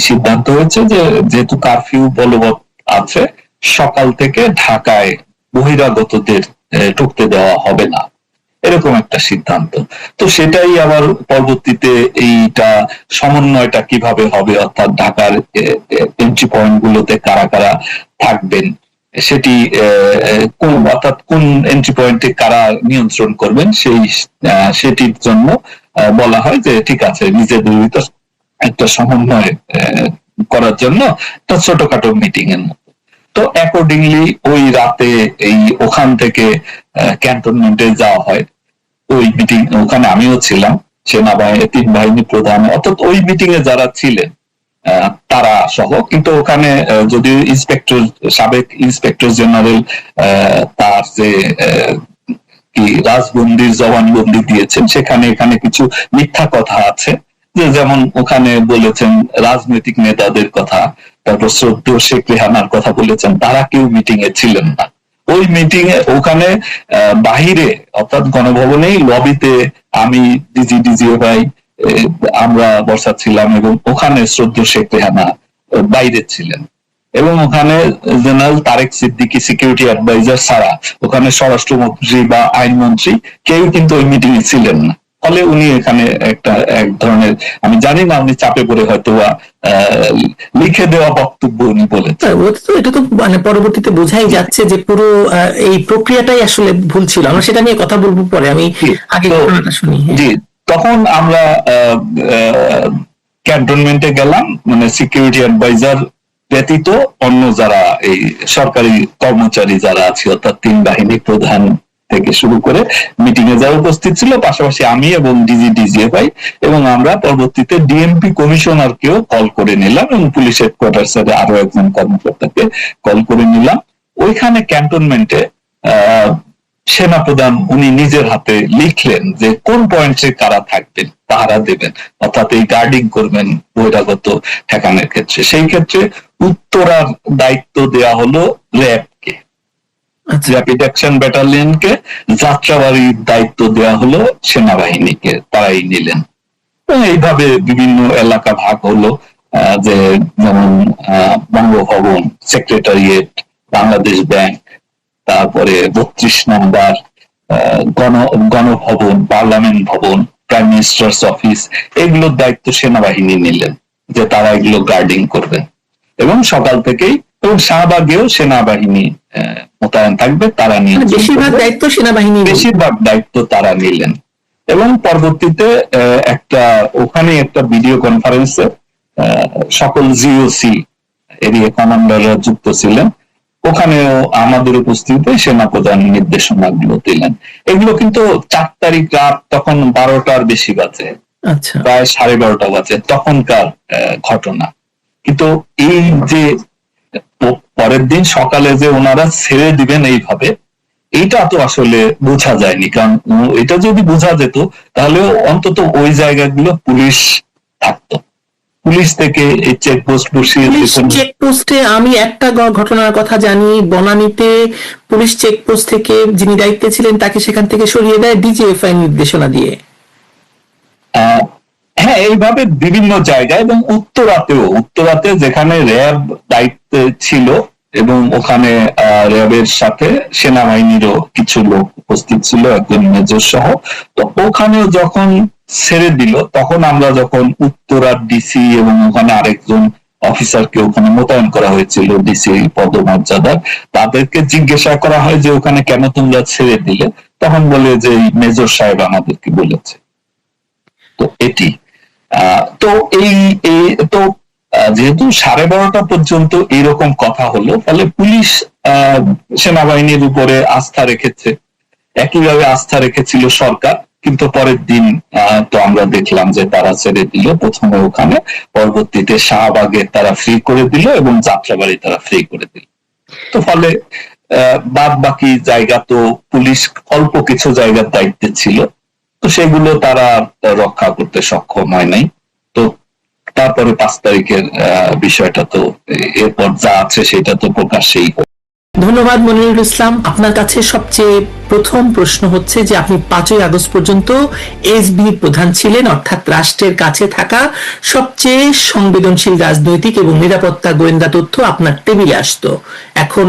সিদ্ধান্ত হয়েছে যে যেহেতু কারফিউ বলবৎ আছে, সকাল থেকে ঢাকায় বহিরাগতদের ঢুকতে দেওয়া হবে না, এরকম একটা সিদ্ধান্ত। তো সেটাই আবার পরবর্তীতে এইটা সমন্বয়টা কিভাবে হবে, অর্থাৎ ঢাকার এন্ট্রি পয়েন্ট গুলোতে কারা কারা থাকবেন, সেটি অর্থাৎ কোন এন্ট্রি পয়েন্টে কারা নিয়ন্ত্রণ করবেন, সেটির জন্য বলা হয় যে ঠিক আছে, নিজেদের ভিতর একটা সমন্বয় করার জন্য একটা ছোটখাটো মিটিং এর মতো। তো অ্যাকর্ডিংলি ওই রাতে ওখান থেকে ক্যান্টনমেন্টে যাওয়া হয়। ওই মিটিং, ওখানে আমিও ছিলাম, সেনাবাহিনী ৩ বাহিনী প্রধান, অর্থাৎ ওই মিটিং এ যারা ছিলেন তারা সহ। কিন্তু ওখানে যদিও সাবেক ইন্সপেক্টর জেনারেল তার যে কি রাজবন্দির জবানবন্দি দিয়েছেন, এখানে কিছু মিথ্যা কথা আছে, যে যেমন ওখানে বলেছেন রাজনৈতিক নেতাদের কথা, তারপর শ্রদ্ধেয় শেখ রেহানার কথা বলেছেন, তারা কেউ মিটিং এ ছিলেন না। ওই মিটিং এ ওখানে বাহিরে অর্থাৎ গণভবনেই লবিতে আমি ডিজিএফআই আমরা বসাচ্ছিলাম, এবং ওখানে শ্রদ্ধেয় শেখ রেহানা বাইরে ছিলেন, এবং ওখানে general Tareq Siddiqui security adviser ছাড়া ওখানে স্বরাষ্ট্রমন্ত্রী বা আইনমন্ত্রী কেউ কিন্তু ওই মিটিং এ ছিলেন না। ফলে উনি এখানে এক ধরনের, আমি জানি না উনি চাপে পড়ে হয়তো বা লিখে দেওয়া বক্তব্য উনি বলেছেন। এটা তো মানে পরবর্তীতে বোঝাই যাচ্ছে যে পুরো এই প্রক্রিয়াটাই আসলে ভুল ছিল। আমরা সেটা নিয়ে কথা বলবো পরে, আমি আগে ঘটনাটা শুনি। জি, তখন আমরা ক্যান্টনমেন্টে গেলাম, মানে সিকিউরিটি অ্যাডভাইজার ব্যতীত অন্য যারা এই সরকারি কর্মচারী যারা আছে, অর্থাৎ ৩ বাহিনী প্রধান থেকে শুরু করে মিটিং এ যারা উপস্থিত ছিল, পাশাপাশি আমি এবং ডিজিএফআই, এবং আমরা পরবর্তীতে ডিএমপি কমিশনারকেও কল করে নিলাম, এবং পুলিশ হেডকোয়ার্টার্স এর আরো একজন কর্মকর্তাকে কল করে নিলাম। ওইখানে ক্যান্টনমেন্টে সেনাপ্রধান উনি নিজের হাতে লিখলেন যে কোন পয়েন্টে কারা থাকবেন, পাহারা দেবেন, অর্থাৎ এই গার্ডিং করবেন বহিরাগত ঠেকানোর ক্ষেত্রে। সেই ক্ষেত্রে উত্তরার দায়িত্ব দেয়া হলো র্যাবকে, র্যাপিড অ্যাকশন ব্যাটালিয়নকে, যাত্রাবাড়ির দায়িত্ব দেওয়া হলো সেনাবাহিনীকে, তারাই নিলেন। এইভাবে বিভিন্ন এলাকা ভাগ হলো, যে যেমন বঙ্গভবন, সেক্রেটারিয়েট, বাংলাদেশ ব্যাংক, তারপরে ৩২ নম্বর গণভবন, পার্লামেন্ট ভবন, প্রাইম মিনিস্টার্স অফিস, এগুলোর দায়িত্ব সেনাবাহিনী নিলেন যে তারা এগুলো গার্ডিং করবে, এবং সকাল থেকেই, এবং শাহবাগেও সেনাবাহিনী মোতায়েন থাকবে, তারা নিয়ে বেশিরভাগ দায়িত্ব তারা নিলেন। এবং পরবর্তীতে ওখানে একটা ভিডিও কনফারেন্সে সকল জিওসি এরিয়া কমান্ডাররা যুক্ত ছিলেন, ওখানেও আমাদের উপস্থিতিতে সেনাপ্রধান নির্দেশনাগুলো দিলেন। এগুলো কিন্তু ৪ তারিখ রাত, তখন ১২টার বেশি বাজে, প্রায় ১২:৩০ বাজে তখনকার ঘটনা। কিন্তু এই যে পরের দিন সকালে যে ওনারা ছেড়ে দিবেন এইভাবে, এইটা তো আসলে বোঝা যায়নি। কারণ এটা যদি বোঝা যেত তাহলে অন্তত ওই জায়গাগুলো পুলিশ থাকতো, পুলিশ থেকে এই চেকপোস্ট বসিয়ে। চেকপোস্টে আমি একটা ঘটনার কথা জানি, বনানীতে পুলিশ চেকপোস্ট থেকে যিনি দায়িত্বে ছিলেন তাকে সেখান থেকে সরিয়ে দেয় ডিজিএফআই নির্দেশনা দিয়ে। হ্যাঁ, এইভাবে বিভিন্ন জায়গায়, এবং উত্তরাতে যেখানে র্যাব দায়িত্বে ছিল, এবং ওখানে র্যাবের সাথে সেনাবাহিনীরও কিছু লোক উপস্থিত ছিল, একজন মেজর সহ। তো ওখানেও যখন ছেড়ে দিল, তখন আমরা যখন উত্তরার ডিসি এবং ওখানে আরেকজন অফিসারকে ওখানে মোতায়েন করা হয়েছিল ডিসি পদমর্যাদার, তাদেরকে জিজ্ঞাসা করা হয় যে ওখানে কেন তোমরা ছেড়ে দিলে, তখন বলে যে মেজর সাহেব আমাদেরকে বলেছে। তো এটি তো তো যেহেতু 12:30 পর্যন্ত এইরকম কথা হলো, ফলে পুলিশ সেনাবাহিনীর উপরে আস্থা রেখেছে, একইভাবে আস্থা রেখেছিল সরকার। কিন্তু পরের দিন তো আমরা দেখলাম যে তারা ছেড়ে দিল, প্রথমে ওখানে, পরবর্তীতে শাহবাগে তারা ফ্রি করে দিল, এবং যাত্রাবাড়ি তারা ফ্রি করে দিল। তো ফলে বাদ বাকি জায়গা তো পুলিশ অল্প কিছু জায়গার দায়িত্বে ছিল, তো সেগুলো তারা রক্ষা করতে সক্ষম হয় নাই। তো তারপরে ৫ তারিখের বিষয়টা তো এরপর যা আছে সেটা তো প্রকাশ্যেই ধন্যবাদ মনিরুল ইসলাম। আপনার কাছে সবচেয়ে প্রথম প্রশ্ন হচ্ছে যে আপনি 5ই আগস্ট পর্যন্ত এসবি প্রধান ছিলেন, অর্থাৎ রাষ্ট্রের কাছে থাকা সবচেয়ে সংবেদনশীল রাজনৈতিক এবং নিরাপত্তা গোয়েন্দা তথ্য আপনার টেবিলে আসতো। এখন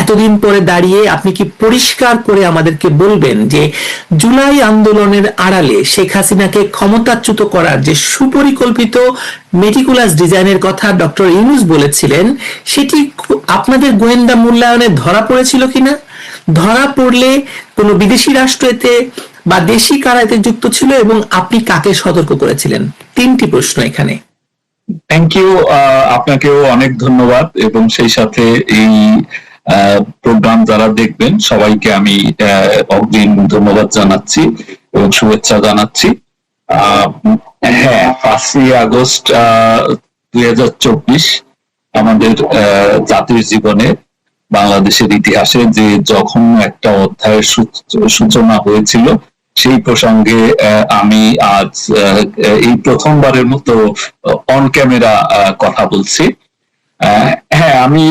এতদিন পরে দাঁড়িয়ে আপনি কি পরিষ্কার করে আমাদেরকে বলবেন যে জুলাই আন্দোলনের আড়ালে শেখ হাসিনাকে ক্ষমতাচ্যুত করার যে সুপরিকল্পিত মেটিকুলাস ডিজাইনের কথা ডক্টর ইউনূস বলেছিলেন, সেটি আপনাদের গোয়েন্দা মূল্যায়নে ধরা পড়েছিল কিনা? ধরা পড়লে কোনো বিদেশি রাষ্ট্র এতে বা দেশি কারা এতে যুক্ত ছিল, এবং আপনি কাকে সতর্ক করেছিলেন? 3টি প্রশ্ন এখানে। Thank you. আপনাকেও অনেক ধন্যবাদ, এবং সেই সাথে এই প্রোগ্রাম যারা দেখবেন সবাইকে আমি অগ্রিম ধন্যবাদ জানাচ্ছি এবং শুভেচ্ছা জানাচ্ছি। হ্যাঁ, 5ই আগস্ট 2024 আমাদের জাতির জীবনে, বাংলাদেশের ইতিহাসে যে যখন একটা অধ্যায়ের সূচনা হয়েছিল, সেই প্রসঙ্গে আমি আজ এই প্রথমবারের মতো অন ক্যামেরা কথা বলছি। হ্যাঁ, আমি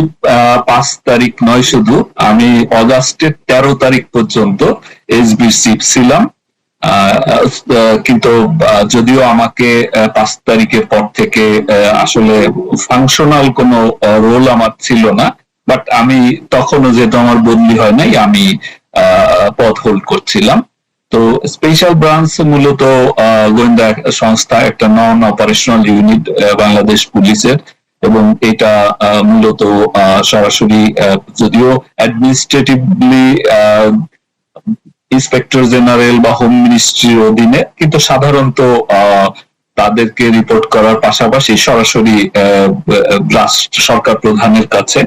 5 তারিখ নয়, শুধু আমি অগাস্টের 13 তারিখ পর্যন্ত এসবির চিফ ছিলাম। কিন্তু যদিও আমাকে 5 তারিখের পর থেকে আসলে ফাংশনাল কোনো রোল আমার ছিল না, বাট আমি তখনও, যেহেতু আমার বদলি হয় নাই, আমি পদ হোল্ড করছিলাম। তো স্পেশাল ব্রাঞ্চ মূলত গোয়েন্দা সংস্থা, একটা নন অপারেশনাল ইউনিট বাংলাদেশ পুলিশের, এবং এটা মূলত সরাসরি, যদিও অ্যাডমিনিস্ট্রেটিভলি ইন্সপেক্টর জেনারেল বা হোম মিনিস্ট্রির অধীনে, কিন্তু সাধারণত তাদেরকে রিপোর্ট করার পাশাপাশি সরাসরি সরকার প্রধানের কাছে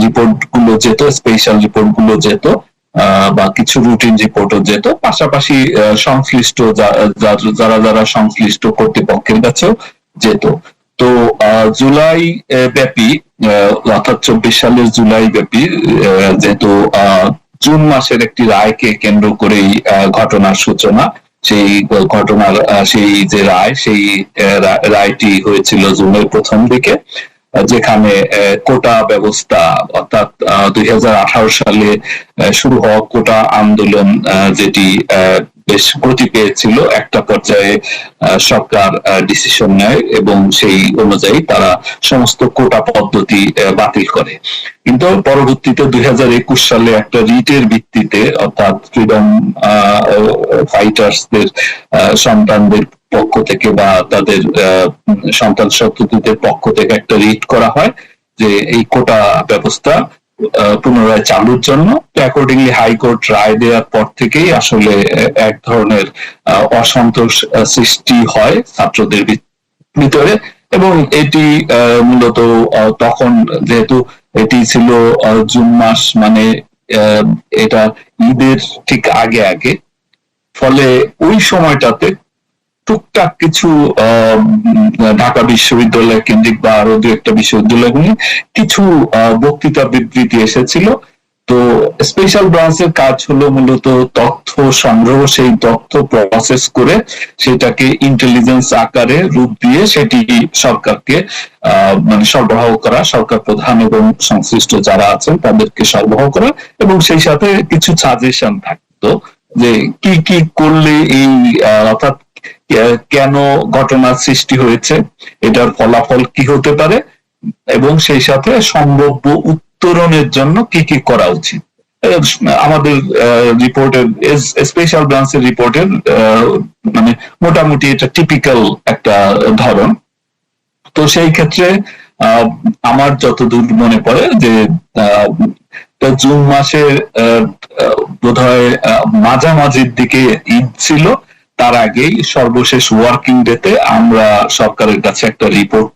রিপোর্ট গুলো যেত, স্পেশাল রিপোর্ট গুলো যেত, বা কিছু রুটিন রিপোর্টও যেত, পাশাপাশি সংশ্লিষ্ট যারা যারা সংশ্লিষ্ট কর্তৃপক্ষের কাছেও যেত। তো জুলাই ব্যাপী, অর্থাৎ 24 সালের জুলাই ব্যাপী, যেহেতু জুন মাসের একটি রায়কে কেন্দ্র করেই ঘটনার সূচনা, সেই ঘটনার সেই যে রায়, সেই রায়টি হয়েছিল জুনের প্রথম দিকে, যেখানে কোটা ব্যবস্থা, অর্থাৎ 2018 সালে শুরু হওয়া কোটা আন্দোলন, যেটি বেশ গতি পেয়েছিল, একটা পর্যায়ে সরকার ডিসিশন নেয় এবং সেই অনুযায়ী তারা সমস্ত কোটা পদ্ধতি বাতিল করে। কিন্তু পরবর্তীতে 2021 সালে একটা রিটের ভিত্তিতে, অর্থাৎ ফ্রিডম ফাইটার্সদের সন্তানদের পক্ষ থেকে বা তাদের সন্তান সন্ততিদের পক্ষ থেকে একটা রিট করা হয় যে এই কোটা ব্যবস্থা পুনরায় চালুর জন্য। অ্যাকর্ডিংলি হাইকোর্ট রায় দেওয়ার পর থেকেই আসলে এক ধরনের অসন্তোষ সৃষ্টি হয় ছাত্রদের ভিতরে, এবং এটি মূলত তখন, যেহেতু এটি ছিল জুন মাস, মানে এটা ঈদের ঠিক আগে আগে, ফলে ওই সময়টাতে টুকটাক কিছু ঢাকা বিশ্ববিদ্যালয় কেন্দ্রিক বা আরো দু একটা বিশ্ববিদ্যালয় নিয়ে কিছু বক্তৃতা বিবৃতি এসেছিল। তো স্পেশাল ব্রাঞ্চের কাজ হলো মূলত তথ্য সংগ্রহ, সেই তথ্য প্রসেস করে সেটাকে ইন্টেলিজেন্স আকারে রূপ দিয়ে সেটি সরকারকে মানে সরবরাহ করা, সরকার প্রধান এবং সংশ্লিষ্ট যারা আছেন তাদেরকে সরবরাহ করা, এবং সেই সাথে কিছু সাজেশন থাকতো যে কি কি করলে এই, অর্থাৎ কেন ঘটনার সৃষ্টি হয়েছে, এটার ফলাফল কি হতে পারে, এবং সেই সাথে সম্ভাব্য উত্তরণের জন্য কি কি করা উচিত। আমাদের রিপোর্টের, স্পেশাল ব্রাঞ্চের রিপোর্টের মানে মোটামুটি এটা টিপিক্যাল একটা ধরন। তো সেই ক্ষেত্রে আমার যতদূর মনে পড়ে যে জুন মাসের বোধহয় মাঝামাঝির দিকে ঈদ ছিল, তার আগেই সর্বশেষ ওয়ার্কিং ডেতে আমরা সরকারের কাছে একটা রিপোর্ট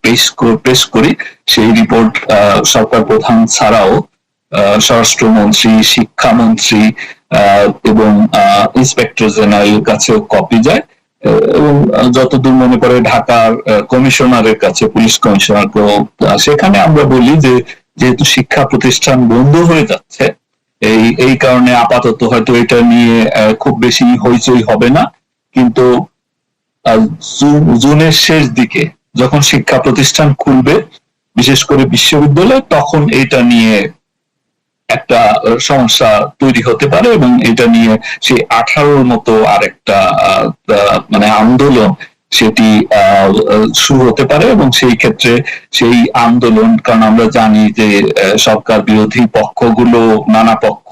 পেশ করি। সেই রিপোর্ট সরকার প্রধান ছাড়াও স্বরাষ্ট্রমন্ত্রী, শিক্ষামন্ত্রী এবং ইন্সপেক্টর জেনারেলের কাছেও কপি যায়, এবং যতদূর মনে পড়ে ঢাকার কমিশনারের কাছে, পুলিশ কমিশনার। সেখানে আমরা বলি যে যেহেতু শিক্ষা প্রতিষ্ঠান বন্ধ হয়ে যাচ্ছে, এই কারণে আপাতত হয়তো এটা নিয়ে খুব বেশি হইচই হবে না, কিন্তু জুনের শেষ দিকে যখন শিক্ষা প্রতিষ্ঠান খুলবে, বিশেষ করে বিশ্ববিদ্যালয়, তখন এটা নিয়ে একটা সমস্যা তৈরি হতে পারে, এবং এটা নিয়ে সেই 18-র মতো আরেকটা মানে আন্দোলন সেটি শুরু হতে পারে। এবং সেই ক্ষেত্রে সেই আন্দোলন, কারণ আমরা জানি যে সরকার বিরোধী পক্ষগুলো, নানা পক্ষ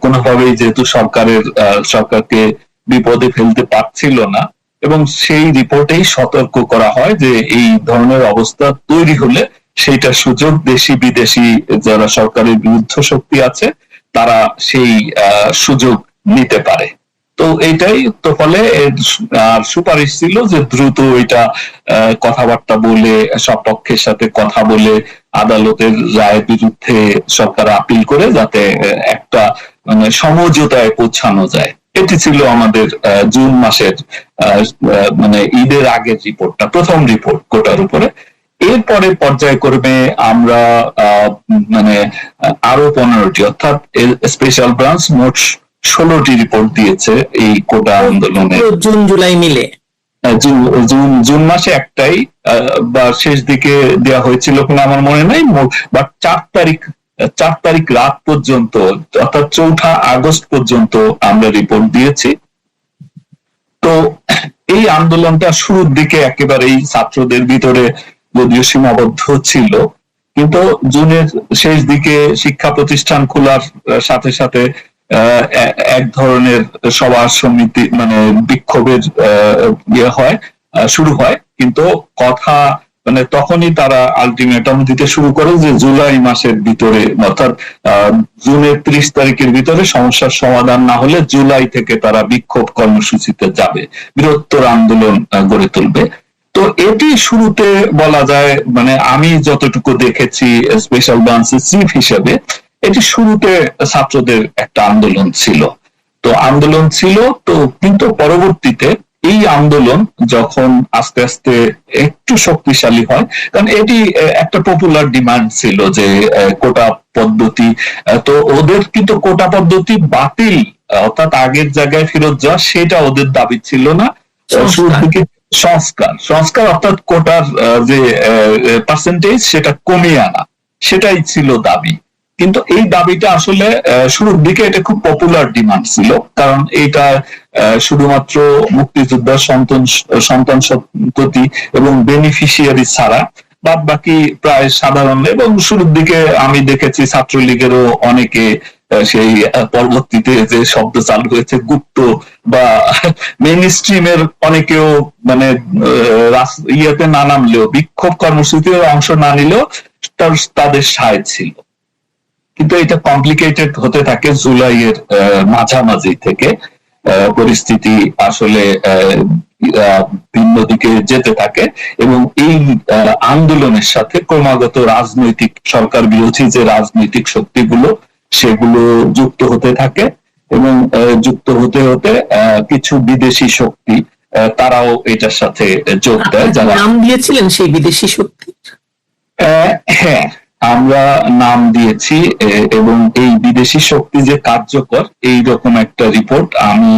কোনোভাবেই যেহেতু সরকারকে বিপদে ফেলতে পারছিল না, এবং সেই রিপোর্টেই সতর্ক করা হয় যে এই ধরনের অবস্থা তৈরি হলে সেইটা সুযোগ দেশি বিদেশি যারা সরকারের বিরুদ্ধ শক্তি আছে তারা সেই সুযোগ নিতে পারে। তো এইটাই তো ফলে সুপারিশ ছিল যে দ্রুত এটা কথাবার্তা বলে, সব পক্ষের সাথে কথা বলে আদালতের রায়ের বিরুদ্ধে সরকার আপিল করে যাতে একটা মানে সমঝোতায় পৌঁছানো যায়। এটি ছিল আমাদের জুন মাসের মানে ঈদের আগের রিপোর্টটা, প্রথম রিপোর্ট কোটার উপরে। এরপরে পর্যায়ক্রমে আমরা মানে আরো 15টি, অর্থাৎ স্পেশাল ব্রাঞ্চ মোট 16টি রিপোর্ট দিয়েছে এই কোটা আন্দোলনে। জুন জুলাই মিলে জুন মাসে একটাই বা শেষ দিকে দেওয়া হয়েছিল কিনা আমার মনে নাই, বাট 4 তারিখ রাত পর্যন্ত, অর্থাৎ 4 আগস্ট পর্যন্ত আমরা রিপোর্ট দিয়েছি। তো এই আন্দোলনটা শুরুর দিকে একেবারেই ছাত্রদের ভিতরে যদিও সীমাবদ্ধ ছিল, কিন্তু জুনের শেষ দিকে শিক্ষা প্রতিষ্ঠান খোলার সাথে সাথে এক ধরনের সভা সমিতি মানে বিক্ষোভের শুরু হয়। কিন্তু কথা মানে তখনই তারা আলটিমেটাম দিতে শুরু করে যে জুলাই মাসের ভিতরে, অর্থাৎ জুনের 30 তারিখের ভিতরে সমস্যার সমাধান না হলে জুলাই থেকে তারা বিক্ষোভ কর্মসূচিতে যাবে, বৃহত্তর আন্দোলন গড়ে তুলবে। তো এটি শুরুতে বলা যায়, মানে আমি যতটুকু দেখেছি স্পেশাল ব্রাঞ্চের চিফ হিসেবে, এটি শুরুতে ছাত্রদের একটা আন্দোলন ছিল। তো কিন্তু পরবর্তীতে এই আন্দোলন যখন আস্তে আস্তে একটু শক্তিশালী হয়, কারণ এটি একটা পপুলার ডিমান্ড ছিল যে কোটা পদ্ধতি, তো ওদের কিন্তু কোটা পদ্ধতি বাতিল, অর্থাৎ আগের জায়গায় ফেরত যাওয়া, সেটা ওদের দাবি ছিল না। শুরুর দিকে সংস্কার অর্থাৎ কোটার যে পার্সেন্টেজ সেটা কমিয়ে আনা, সেটাই ছিল দাবি। কিন্তু এই দাবিটা আসলে শুরুর দিকে এটা খুব পপুলার ডিমান্ড ছিল, কারণ এটা শুধুমাত্র মুক্তিযোদ্ধার সন্তান সন্ততি এবং বেনিফিশিয়ারি ছাড়া বাদ বাকি প্রায় সাধারণ, এবং শুরুর দিকে আমি দেখেছি ছাত্রলীগেরও অনেকে সেই পরবর্তীতে যে শব্দ চালু হয়েছে গুপ্ত বা মেইন স্ট্রিমের অনেকেও মানে ইয়েতে না নামলেও, বিক্ষোভ কর্মসূচিতে অংশ না নিলেও তাদের সায় ছিল। কিন্তু এটা কমপ্লিকেটেড হতে থাকে জুলাইয়ের মাঝামাঝি থেকে, পরিস্থিতি আসলে ভিন্ন দিকে যেতে থাকে, এবং এই আন্দোলনের সাথে ক্রমাগত রাজনৈতিক সরকার বিরোধী যে রাজনৈতিক শক্তিগুলো সেগুলো যুক্ত হতে থাকে, এবং যুক্ত হতে হতে কিছু বিদেশি শক্তি তারাও এটার সাথে যোগ দেয়। যারা নাম দিয়েছিলেন সেই বিদেশি শক্তি? হ্যাঁ, আমরা নাম দিয়েছি, এবং এই বিদেশি শক্তি যে কার্যকর এইরকম একটা রিপোর্ট আমি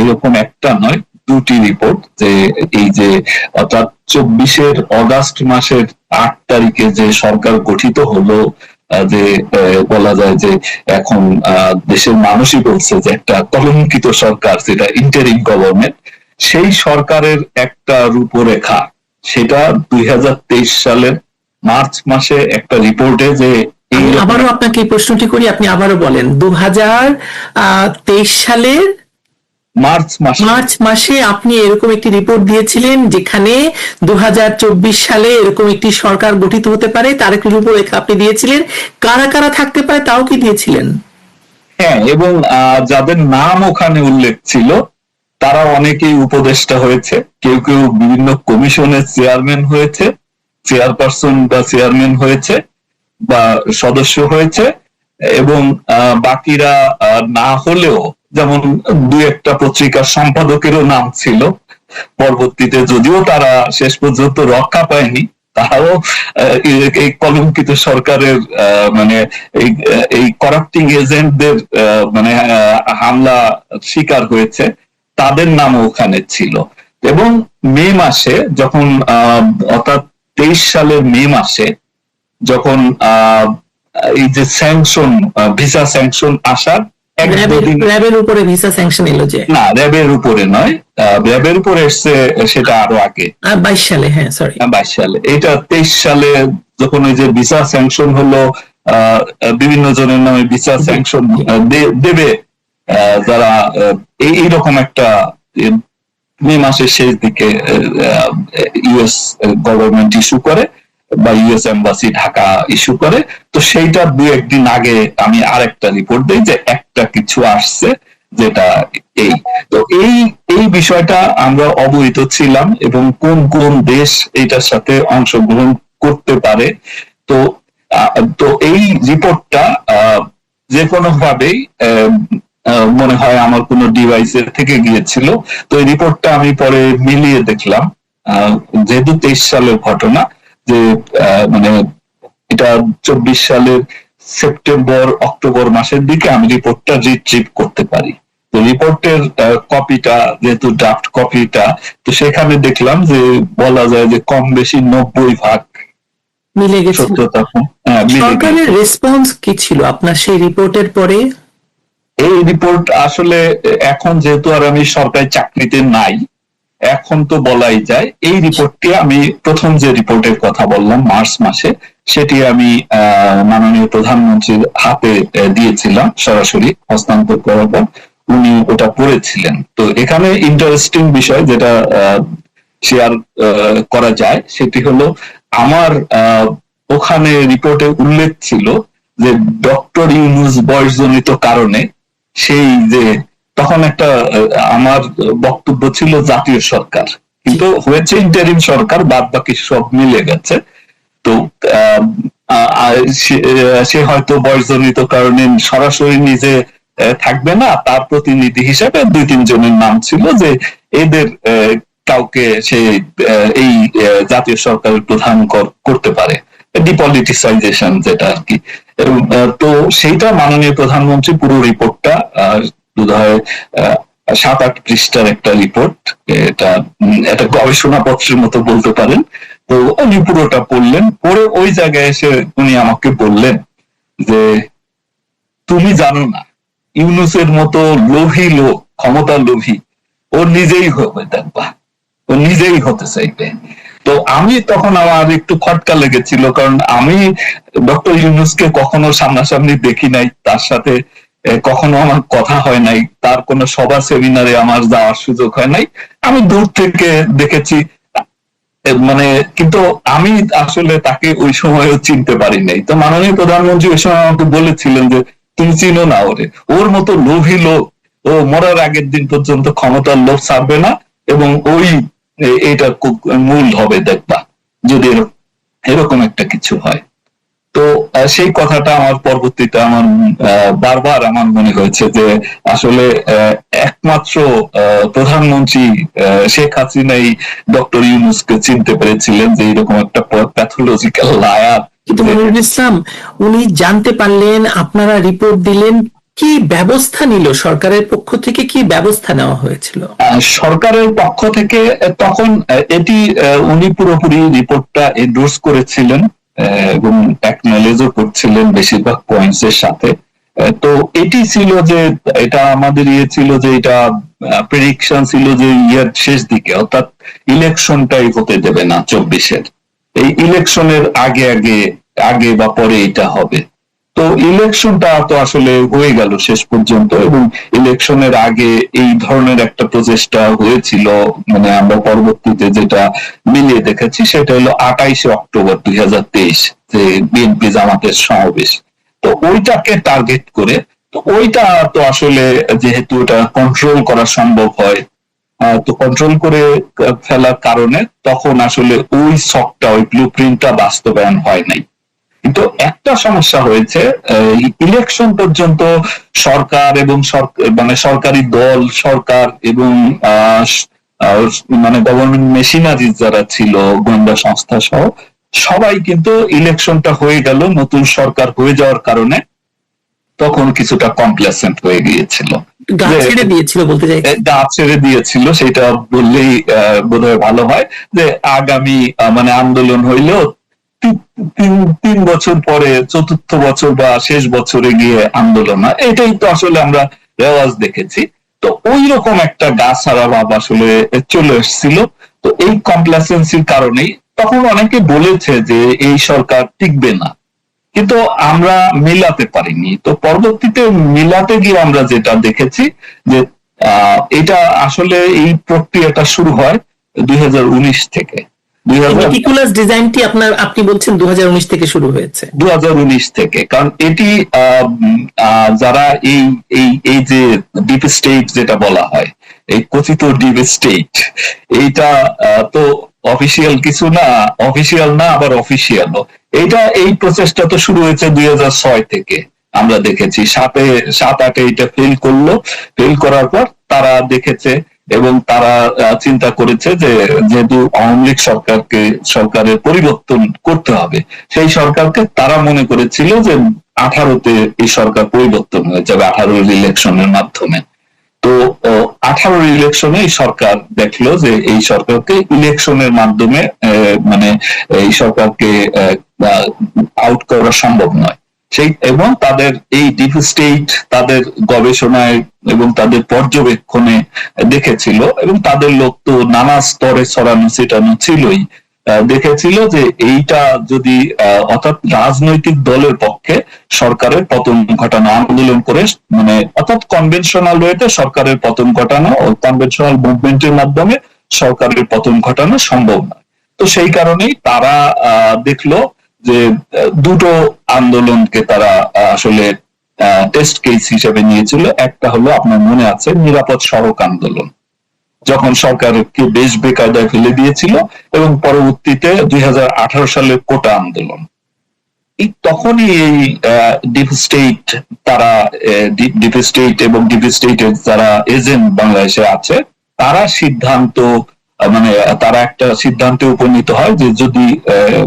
এরকম একটা নয়, 2টি রিপোর্ট, যে এই যে অর্থাৎ 24 অগাস্ট মাসের 8 তারিখে যে সরকার গঠিত হলো, যে বলা যায় যে এখন দেশের মানুষই বলছে যে একটা কলঙ্কিত সরকার, যেটা ইন্টারিম গভর্নমেন্ট, সেই সরকারের একটা রূপরেখা, সেটা 2023 সালের মার্চ মাসে একটা রিপোর্টে যে আবারও আপনাকে এই প্রশ্নটি করি, আপনি আবারও বলেন। 2023 সালের মার্চ মাসে আপনি এরকম একটি রিপোর্ট দিয়েছিলেন যেখানে 2024 সালে এরকম একটি সরকার গঠিত হতে পারে, তার একটি রূপরেখা আপনি দিয়েছিলেন। কারা কারা থাকতে পারে তাও কি দিয়েছিলেন? হ্যাঁ, এবং যাদের নাম ওখানে উল্লেখ ছিল তারা অনেকেই উপদেষ্টা হয়েছে, কেউ কেউ বিভিন্ন কমিশনের চেয়ারম্যান হয়েছে, চেয়ারপারসন বা চেয়ারম্যান হয়েছে বা সদস্য হয়েছে, এবং বাকিরা না হলেও, যেমন 2-1টা পত্রিকার সম্পাদকেরও নাম ছিল পরবর্তীতে, যদিও তারা শেষ পর্যন্ত রক্ষা পায়নি, তারাও এই কলঙ্কিত সরকারের মানে এই করাপ্টিং এজেন্টদের মানে হামলা শিকার হয়েছে, তাদের নামও ওখানে ছিল। এবং মে মাসে যখন অর্থাৎ 23 সালের মে মাসে যখন এই যে স্যাংশন, ভিসা স্যাংশন আসার এক দুদিন, র্যাবের উপরে ভিসা স্যাংশন এলো যে, না র্যাবের উপরে নয়, র্যাবের উপরে এসছে সেটা আরো আগে, 22 সালে, হ্যাঁ সরি 22 সালে। এটা 23 সালে যখন ওই যে ভিসা স্যাংশন হলো, বিভিন্ন জনের নামে ভিসা স্যাংশন দেবে, যারা এইরকম একটা মে মাসের শেষ দিকে ইউএস গভর্নমেন্ট ইস্যু করে বা ইউএস এম্বাসি ঢাকা ইস্যু করে। তো সেইটা দু একদিন আগে আমি আরেকটা রিপোর্ট দিই যে একটা কিছু আসছে, যেটা এই, তো এই বিষয়টা আমরা অবহিত ছিলাম এবং কোন কোন দেশ এটার সাথে অংশগ্রহণ করতে পারে। তো তো এই রিপোর্টটা যে কোনো ভাবেই মনে হয় আমার কোনো ডিভাইসের থেকে গিয়েছিল। তো এই রিপোর্টটা আমি পরে মিলিয়ে দেখলাম, যেহেতু 23 সালের ঘটনা, যে মানে এটা 24 সালের সেপ্টেম্বর অক্টোবর মাসের দিকে আমি রিপোর্টটা রিট্রিভ করতে পারি। তো রিপোর্টের কপিটা যেহেতু ড্রাফট কপিটা, তো সেখানে দেখলাম যে বলা যায় যে কম বেশি 90% মিলে গেছে। সত্যতা সরকারের রেসপন্স কি ছিল আপনার সেই রিপোর্টের পরে? এই রিপোর্ট আসলে এখন যেহেতু আর আমি সরকারি চাকরিতে নাই, এখন তো বলাই যায় এই রিপোর্টটি আমি প্রথম যে রিপোর্টের কথা বললাম মার্চ মাসে, সেটি আমি মাননীয় প্রধানমন্ত্রীর হাতে দিয়েছিলাম, সরাসরি হস্তান্তর করার পর উনি ওটা পড়েছিলেন। তো এখানে ইন্টারেস্টিং বিষয় যেটা শেয়ার করা যায় সেটি হলো, আমার ওখানে রিপোর্টে উল্লেখ ছিল যে ডক্টর ইউনূস বয়সজনিত কারণে, সেই যে তখন একটা আমার বক্তব্য ছিল জাতীয় সরকার, কিন্তু হয়েছে ইন্টারিম সরকার, বাদ বাকি সব মিলে গেছে। তো সে হয়তো বয়সজনিত কারণে সরাসরি নিজে থাকবে না, তার প্রতিনিধি হিসেবে 2-3 জনের নাম ছিল যে এদের কাউকে সে এই জাতীয় সরকারের প্রধান করতে পারে, ডিপলিটিসাইজেশন যেটা আর কি। তো সেইটা মাননীয় প্রধানমন্ত্রী পুরো রিপোর্টটা বোধহয় 7-8 পৃষ্ঠার একটা রিপোর্ট, এটা একটা গবেষণাপত্রের মতো বলতে পারেন। তো উনি পুরোটা পড়লেন, পড়ে ওই জায়গায় এসে উনি আমাকে বললেন যে তুমি জানো না ইউনূসের মতো লোভী লোক, ক্ষমতা লোভী, ও নিজেই হবে, দেখবা ও নিজেই হতে চাইবে। তো আমি তখন আমার একটু খটকা লেগেছিল, কারণ আমি ডক্টর ইউনূসকে কখনো সামনাসামনি দেখি নাই, তার সাথে কখনো আমার কথা হয় নাই, তার কোনো সভা সেমিনারে আমার যাওয়ার সুযোগ হয় নাই, আমি দূর থেকে দেখেছি, মানে কিন্তু আমি আসলে তাকে ওই সময়ও চিনতে পারি নাই। তো মাননীয় প্রধানমন্ত্রী ওই সময় আমাকে বলেছিলেন যে তুমি চিনো না ওরে, ওর মতো লোভী লোক, ও মরার আগের দিন পর্যন্ত ক্ষমতার লোভ ছাড়বে না, এবং ওই এটা মূল হবে, দেখবা যদি এরকম একটা কিছু হয়। তো সেই কথাটা আমার পরবর্তীতে আমার বারবার আমার মনে হয়েছে যে আসলে একমাত্র প্রধানমন্ত্রী শেখ হাসিনাই ডক্টর ইউনূসকে চিনতে পেরেছিলেন যে এরকম একটা প্যাথোলজিক্যাল লায়ার। কিন্তু মনিরুল ইসলাম, উনি জানতে পারলেন, আপনারা রিপোর্ট দিলেন, কি ব্যবস্থা নিল সরকারের পক্ষ থেকে, কি ব্যবস্থা নেওয়া হয়েছিল? সরকারের পক্ষ থেকে তখন এটি উনি পুরোপুরি রিপোর্টটা এন্ডোর্স করেছিলেন এবং অ্যাকনলেজও করছিলেন বেশিরভাগ পয়েন্টস এর সাথে। তো এটি ছিল যে এটা আমাদের ছিল যে এটা প্রেডিকশন ছিল যে ইয়ার শেষ দিকে, অর্থাৎ ইলেকশনটাই হতে দেবে না 24-এর, এই ইলেকশনের আগে বা পরে এটা হবে। তো ইলেকশনটা তো আসলে হয়ে গেল শেষ পর্যন্ত, এবং ইলেকশনের আগে এই ধরনের একটা প্রচেষ্টা হয়েছিল, মানে আমরা পরবর্তীতে যেটা মিলিয়ে দেখেছি সেটা হলো 28 অক্টোবর 2023 যে বিএনপি জামাতের সমাবেশ। তো ওইটাকে টার্গেট করে, তো ওইটা তো আসলে যেহেতু এটা কন্ট্রোল করা সম্ভব হয়, তো কন্ট্রোল করে ফেলার কারণে তখন আসলে ওই শকটা, ওই ব্লু প্রিন্টটা বাস্তবায়ন হয় নাই। কিন্তু একটা সমস্যা হয়েছে, ইলেকশন পর্যন্ত সরকার এবং মানে সরকারি দল, সরকার এবং মানে গভর্নমেন্ট মেশিনারি যারা ছিল, গোয়েন্দা সংস্থা সহ সবাই কিন্তু ইলেকশনটা হয়ে গেল, নতুন সরকার হয়ে যাওয়ার কারণে তখন কিছুটা কমপ্লেসেন্ট হয়ে গিয়েছিল, গা ছেড়ে দিয়েছিল বলতে চাই, গা ছেড়ে দিয়েছিল, সেটা বললেই বোধহয় ভালো হয়, যে আগামী মানে আন্দোলন হইলেও তিন বছর পরে চতুর্থ বছর বা শেষ বছরে গিয়ে আন্দোলন হয়, এটাই তো আসলে আমরা রেওয়াজ দেখেছি। তো ওই রকম একটা গা ছাড়া ভাব আসলে চলে এসেছিল। তো এই কমপ্লাসেন্সির কারণেই তখন অনেকে বলেছে যে এই সরকার টিকবে না, কিন্তু আমরা মিলাতে পারিনি। তো পরবর্তীতে মিলাতে গিয়ে আমরা যেটা দেখেছি যে এটা আসলে এই প্রক্রিয়াটা শুরু হয় 2019 থেকে। মেটিকুলাস ডিজাইনটি আপনি বলছেন 2019 থেকে শুরু হয়েছে। 2019 থেকে, কারণ এটি যারা এই এই এই যে ডিপ স্টেট যেটা বলা হয়, এই কথিত ডিপ স্টেট, এইটা তো অফিসিয়াল কিছু না, অফিসিয়াল না আবার অফিসিয়ালও। এই প্রসেসটা তো শুরু হয়েছে 2006 থেকে। আমরা দেখেছি 7-8 এটা ফেল করলো। ফেল করার পর তারা দেখেছে এবং তারা চিন্তা করেছে যে যেহেতু আওয়ামী লীগ সরকারের পরিবর্তন করতে হবে, সেই সরকারকে তারা মনে করেছিল যে 18-তে এই সরকার পরিবর্তন হয়ে যাবে 18-র ইলেকশনের মাধ্যমে। তো 18-র ইলেকশনে এই সরকার দেখলো যে এই সরকারকে ইলেকশনের মাধ্যমে মানে এই সরকারকে আউট করা সম্ভব নয়। এবং তাদের এই ডিপ স্টেট তাদের গবেষণায় এবং তাদের পর্যবেক্ষণে দেখেছিল, এবং তাদের লোক তো নানা স্তরে ছড়ানো ছিটানো ছিলই, দেখেছিল যে এইটা যদি অর্থাৎ রাজনৈতিক দলের পক্ষে সরকারের পতন ঘটানো, আন্দোলন করে মানে অর্থাৎ কনভেনশনাল ওয়েতে সরকারের পতন ঘটানো ও কনভেনশনাল মুভমেন্টের মাধ্যমে সরকারের পতন ঘটানো সম্ভব নয়। তো সেই কারণেই তারা দেখলো যে দুটো আন্দোলনকে তারা আসলে টেস্ট কেস হিসেবে নিয়েছিল। একটা হলো আপনার মনে আছে নিরাপদ সড়ক আন্দোলন, যখন সরকারকে বেশ বেকায়দায় ফেলে দিয়েছিল, এবং পরবর্তীতে 2018 সালের কোটা আন্দোলন। তখনই এই ডিপ স্টেট তারা ডিপ স্টেট এবং ডিপ স্টেটের যারা এজেন্ট বাংলাদেশে আছে, তারা মানে তারা একটা সিদ্ধান্তে উপনীত হয় যে যদি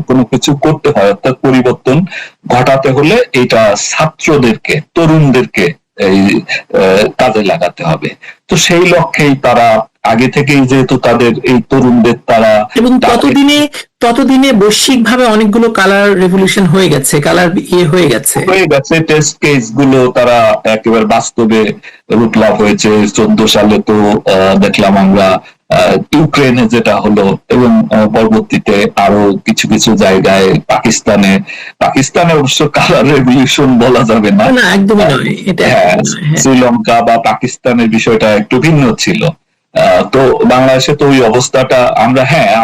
কোনো কিছু করতে হয় অর্থাৎ পরিবর্তন ঘটাতে হলে এটা ছাত্রদেরকে, তরুণদেরকে এই কাজে লাগাতে হবে। তো সেই লক্ষ্যেই তারা আগে থেকেই যেহেতু তাদের এই তরুণদের তারা, এবং ততদিনে বৈশ্বিক ভাবে অনেকগুলো কালার রেভলিউশন হয়ে গেছে, হয়ে গেছে টেস্ট কেস গুলো তারা একেবারে বাস্তবে রূপ লাভ হয়েছে। 14 সালে তো দেখলাম আমরা ইউক্রেনে যেটা হলো, এবং পরবর্তীতে আরো কিছু কিছু জায়গায় পাকিস্তানে অবশ্য কালার রেভলিউশন বলা যাবে না, একদমই নয়। হ্যাঁ, শ্রীলঙ্কা বা পাকিস্তানের বিষয়টা একটু ভিন্ন ছিল। তো বাংলাদেশে তো ওই অবস্থাটা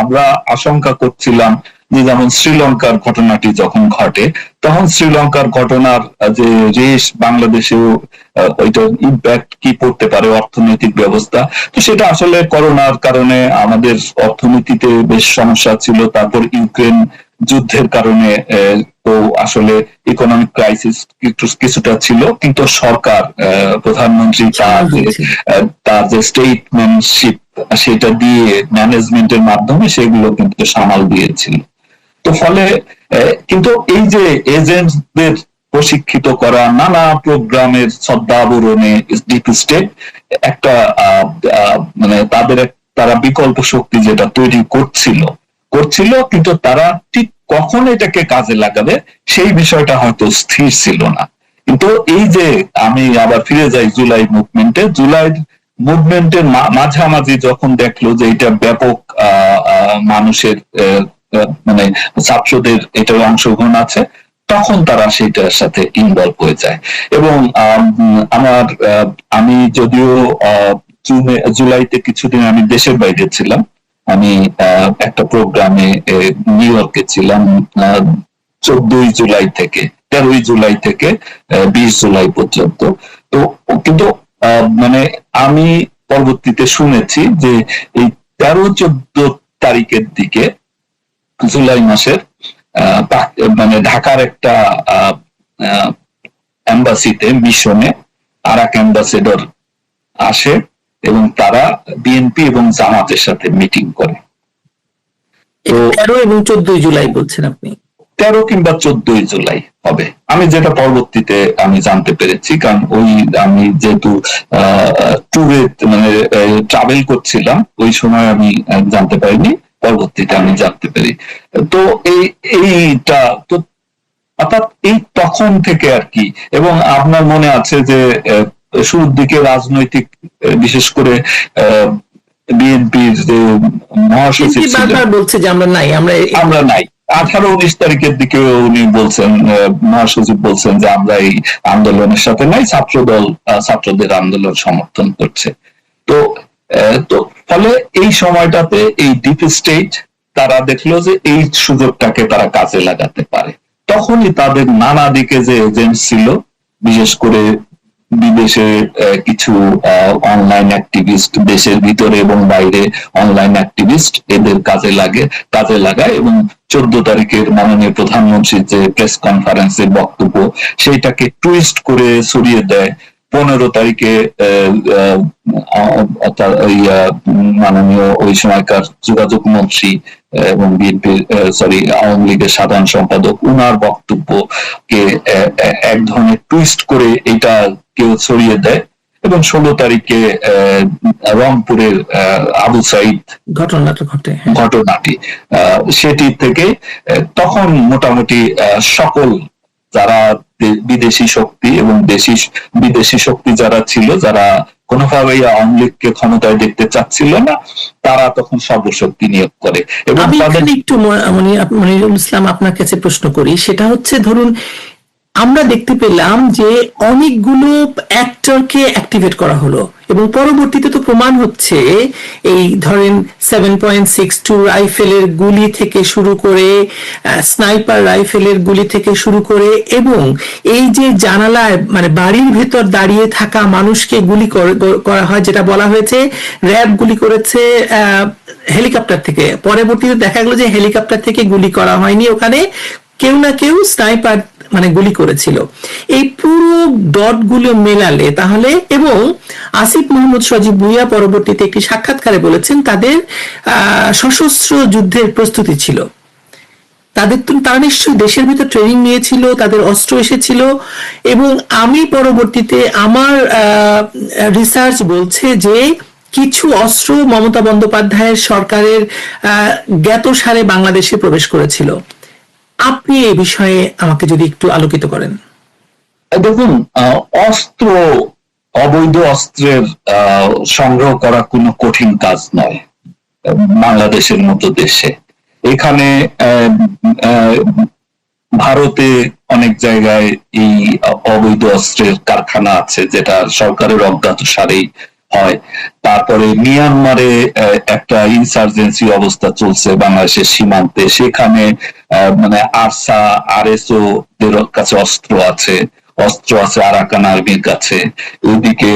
আমরা আশঙ্কা করছিলাম যে যেমন শ্রীলঙ্কার ঘটনাটি যখন ঘটে, তখন শ্রীলঙ্কার ঘটনার যে রেশ বাংলাদেশেও ওইটার ইম্প্যাক্ট কি পড়তে পারে অর্থনৈতিক ব্যবস্থা। তো সেটা আসলে করোনার কারণে আমাদের অর্থনীতিতে বেশ সমস্যা ছিল, তারপর ইউক্রেন যুদ্ধের কারণে তো আসলে ইকোনমিক ক্রাইসিস কিছুটা ছিল, কিন্তু সরকার প্রধানমন্ত্রী তার যে স্টেটমেন্টশিপ সেটা দিয়ে ম্যানেজমেন্টের মাধ্যমে সেগুলো কিন্তু সামাল দিয়েছিল। তো ফলে কিন্তু এই যে এজেন্টদের প্রশিক্ষিত করা নানা প্রোগ্রামের শ্রদ্ধাবরণে ডিপ স্টেট একটা মানে তারা বিকল্প শক্তি যেটা তৈরি করছিল, কিন্তু তারা ঠিক কখন এটাকে কাজে লাগাবে সেই বিষয়টা হয়তো স্থির ছিল না। কিন্তু এই যে আমি আবার ফিরে যাই জুলাই মুভমেন্টের মাঝামাঝি যখন দেখলো যে এটা ব্যাপক মানুষের মানে ছাত্রদের এটার অংশগ্রহণ আছে, তখন তারা সেটার সাথে ইনভলভ হয়ে যায়। এবং আমি যদিও জুলাইতে কিছুদিন আমি দেশের বাইরে ছিলাম, আমি একটা প্রোগ্রামে নিউ ইয়র্কে ছিলাম 13ই জুলাই থেকে 20 জুলাই পর্যন্ত। তো কিন্তু মানে আমি পরবর্তীতে শুনেছি যে এই 13-14 তারিখের দিকে জুলাই মাসের মানে ঢাকার একটা এম্বাসিতে মিশনে আর এক অ্যাম্বাসেডর আসে এবং তারা বিএনপি এবং জামাতের সাথে মিটিং করে। 13 এবং 14 জুলাই বলছেন আপনি? 13 কিংবা 14 জুলাই হবে, আমি যেটা পরবর্তীতে আমি জানতে পেরেছি, কারণ আমি যেহেতু ট্যুরে মানে ট্রাভেল করছিলাম ওই সময় আমি জানতে পারিনি। পরবর্তীতে আমি জানতে পারি। তো এইটা তো অর্থাৎ এই তখন থেকে আর কি। এবং আপনার মনে আছে যে শুরুর দিকে রাজনৈতিক বিশেষ করে বিএনপির যে মহাসচিব ছিলেন, বারবার বলছে যে আমরা নাই 18-19 তারিখের দিকে উনি বলছেন, মহাসচিব বলছেন যে আমরা এই আন্দোলনের সাথে নাই, ছাত্রদল ছাত্রদের আন্দোলন সমর্থন করছে। তো তো ফলে এই সময়টাতে এই ডিপ স্টেট তারা দেখলো যে এই সুযোগটাকে তারা কাজে লাগাতে পারে। তখনই তাদের নানা দিকে যে এজেন্ট ছিল, বিশেষ করে বিদেশে কিছু অনলাইন অ্যাক্টিভিস্ট, দেশের ভিতরে এবং বাইরে অনলাইন অ্যাক্টিভিস্ট, এদের কাজে লাগায় এবং 14 তারিখের মাননীয় প্রধানমন্ত্রীর যে প্রেস কনফারেন্সের বক্তব্য, সেইটাকে টুইস্ট করে সরিয়ে দেয়। 15 তারিখে মাননীয় ওই সময়কার যোগাযোগ মন্ত্রী এবং বিএনপির আওয়ামী লীগের সাধারণ সম্পাদক, উনার বক্তব্যকে এক ধরনের টুইস্ট করে এটা কেউ ছড়িয়ে দেয়। এবং 16 তারিখে রংপুরের আবু সাইদ ঘটনাটি সেটি থেকে তখন মোটামুটি সকল যারা বিদেশি শক্তি এবং বিদেশি শক্তি যারা ছিল, যারা কোনোভাবেই আওয়ামী লীগকে ক্ষমতায় দেখতে চাচ্ছিল না, তারা তখন সর্বশক্তি নিয়োগ করে। এবং আমি একটু মনিরুল ইসলাম আপনার কাছে প্রশ্ন করি, সেটা হচ্ছে ধরুন আমরা দেখতে পেলাম যে অনেকগুলো অ্যাক্টরকে অ্যাক্টিভেট করা হলো এবং পরবর্তীতে তো প্রমাণ হচ্ছে এই ধরেন 7.62 রাইফেলের গুলি থেকে শুরু করে স্নাইপার রাইফেলের গুলি থেকে শুরু করে এবং এই যে জানালায় বাড়ির ভেতর দাঁড়িয়ে থাকা মানুষকে গুলি করা হয়, যেটা বলা হয়েছে র্যাব গুলি করেছে হেলিকপ্টার থেকে। পরবর্তীতে দেখা গেল যে হেলিকপ্টার থেকে গুলি করা হয়নি, ওখানে কেউ না কেউ স্নাইপার গুলি করেছিল। এই পুরো ডটগুলো মেলালে তাহলে, এবং আসিফ মোহাম্মদ সজীব ভুঁইয়া পরবর্তীতে একটি সাক্ষাৎকারে বলেছেন তাদের সশস্ত্র যুদ্ধের প্রস্তুতি ছিল, তারা নিশ্চয়ই দেশের ভিতর ট্রেনিং নিয়েছিল, তাদের অস্ত্র এসেছিল। এবং আমি পরবর্তীতে আমার রিসার্চ বলছে যে কিছু অস্ত্র মমতা বন্দ্যোপাধ্যায়ের সরকারের জ্ঞাতসারে বাংলাদেশে প্রবেশ করেছিল। আপনি এই বিষয়ে আমাকে যদি একটু আলোকিত করেন। দেখুন, অবৈধ অস্ত্রের সংগ্রহ করা কোনো কঠিন কাজ নয় বাংলাদেশের মতো দেশে। এখানে ভারতে অনেক জায়গায় এই অবৈধ অস্ত্রের কারখানা আছে, যেটা সরকারের অজ্ঞাতসারেই হয়। তারপরে মিয়ানমারে একটা ইনসার্জেন্সি অবস্থা চলছে বাংলাদেশের সীমান্তে, সেখানে আরসা আরএসও দের কাছে অস্ত্র আছে আরাকান আর্মির কাছে। ওইদিকে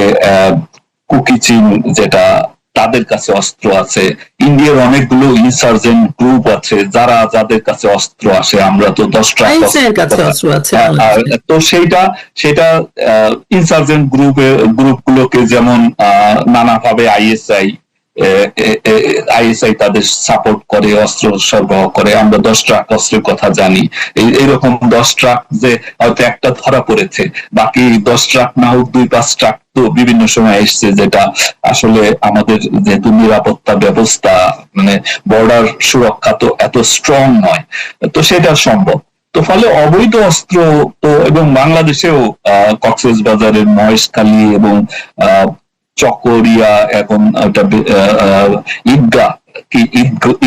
কুকি চীন যেটা, তাদের কাছে অস্ত্র আছে। ইন্ডিয়ার অনেকগুলো ইনসার্জেন্ট গ্রুপ আছে যাদের কাছে অস্ত্র আসে। আমরা তো 10টা তো সেটা ইনসার্জেন্ট গ্রুপগুলোকে যেমন নানাভাবে আইএসআই তাদের সাপোর্ট করে, অস্ত্র সরবরাহ করে। আমরা 10 ট্রাক অস্ত্রের কথা জানি। এইরকম 10 ট্রাক যে হয়তো একটা ধরা পড়েছে, বাকি 10 ট্রাক না হোক 2-5 ট্রাক তো বিভিন্ন সময় এসছে, যেটা আসলে আমাদের যেহেতু নিরাপত্তা ব্যবস্থা বর্ডার সুরক্ষা তো এত স্ট্রং নয়, তো সেটা সম্ভব। তো ফলে অবৈধ অস্ত্র তো, এবং বাংলাদেশেও কক্সবাজারের মহেশখালী এবং চকরিয়া এবং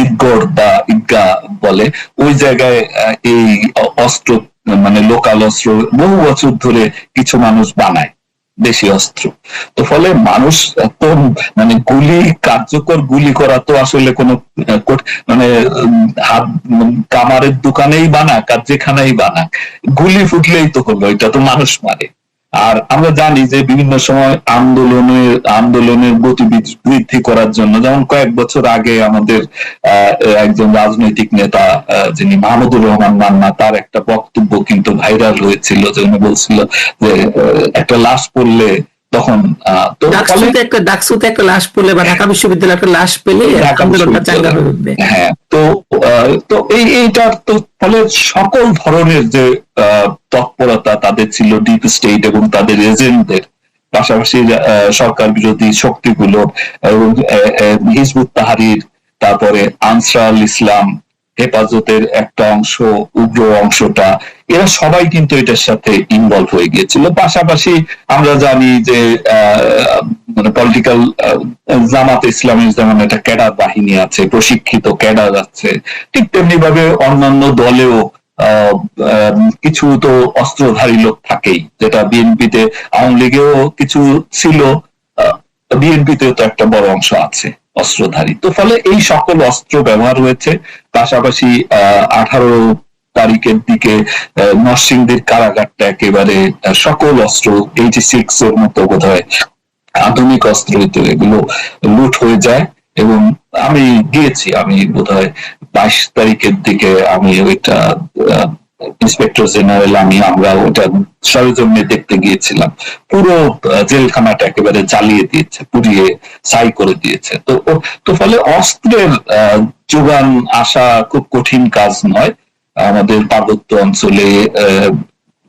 ঈদগড় বা ঈদগা বলে, ওই জায়গায় এই অস্ত্র লোকাল অস্ত্র বহু বছর ধরে কিছু মানুষ বানায় দেশি অস্ত্র। তো ফলে মানুষ তো কার্যকর গুলি করা তো আসলে কোনো কামারের দোকানেই বানাক আর যেখানেই বানাক, গুলি ফুটলেই তো হলো, এটা তো মানুষ মারে। আর আমরা জানি যে বিভিন্ন সময় আন্দোলনের গতি বৃদ্ধি করার জন্য, যেমন কয়েক বছর আগে আমাদের একজন রাজনৈতিক নেতা যিনি মাহমুদুর রহমান মান্না, তার একটা বক্তব্য কিন্তু ভাইরাল হয়েছিল, যে উনি বলছিল যে একটা লাশ পড়লে তখন ডাকসুতে একটা লাশ পড়লে বা ঢাকা বিশ্ববিদ্যালয়ে একটা লাশ পেলে আন্দোলনটা চাঙ্গা হয়ে উঠবে। হ্যাঁ, তো এইটার তো ফলে সকল ধরনের যে তৎপরতা তাদের ছিল, ডিপ স্টেট এবং তাদের এজেন্টদের, পাশাপাশি সরকার বিরোধী শক্তিগুলো এবং হিজবুত তাহরির তারপরে আনসার ইসলাম, হেফাজতের একটা অংশ, উগ্র অংশটা, এরা সবাই কিন্তু এটার সাথে ইনভলভ হয়ে গিয়েছিল। পাশাপাশি আমরা জানি যে মানে পলিটিক্যাল জামাত ইসলামের যেমন একটা ক্যাডার বাহিনী আছে, প্রশিক্ষিত ক্যাডার আছে, ঠিক তেমনি ভাবে অন্যান্য দলেও কিছু তো অস্ত্রধারী লোক থাকেই, যেটা বিএনপিতে, আওয়ামী লীগেও কিছু ছিল, বিএনপিতেও তো একটা বড় অংশ আছে অস্ত্রধারী। তো ফলে এই সকল অস্ত্র ব্যবহার হয়েছে। পাশাপাশি 18 তারিখের দিকে নরসিংদীর কারাগারটা একেবারে সকল অস্ত্র, 86 এর মতো বোধ হয় আধুনিক অস্ত্র, এগুলো লুট হয়ে যায়। এবং আমি গিয়েছি, আমি বোধ হয় 22 তারিখের দিকে আমি ওইটা ইন্সপেক্টর জেনারেল, আমরা ওটা সরেজমিনে দেখতে গিয়েছিলাম। পুরো জেলখানাটা একেবারে জ্বালিয়ে দিয়েছে, পুড়িয়ে ছাই করে দিয়েছে। তো ফলে অস্ত্রের যোগান আসা খুব কঠিন কাজ নয় আমাদের পার্বত্য অঞ্চলে।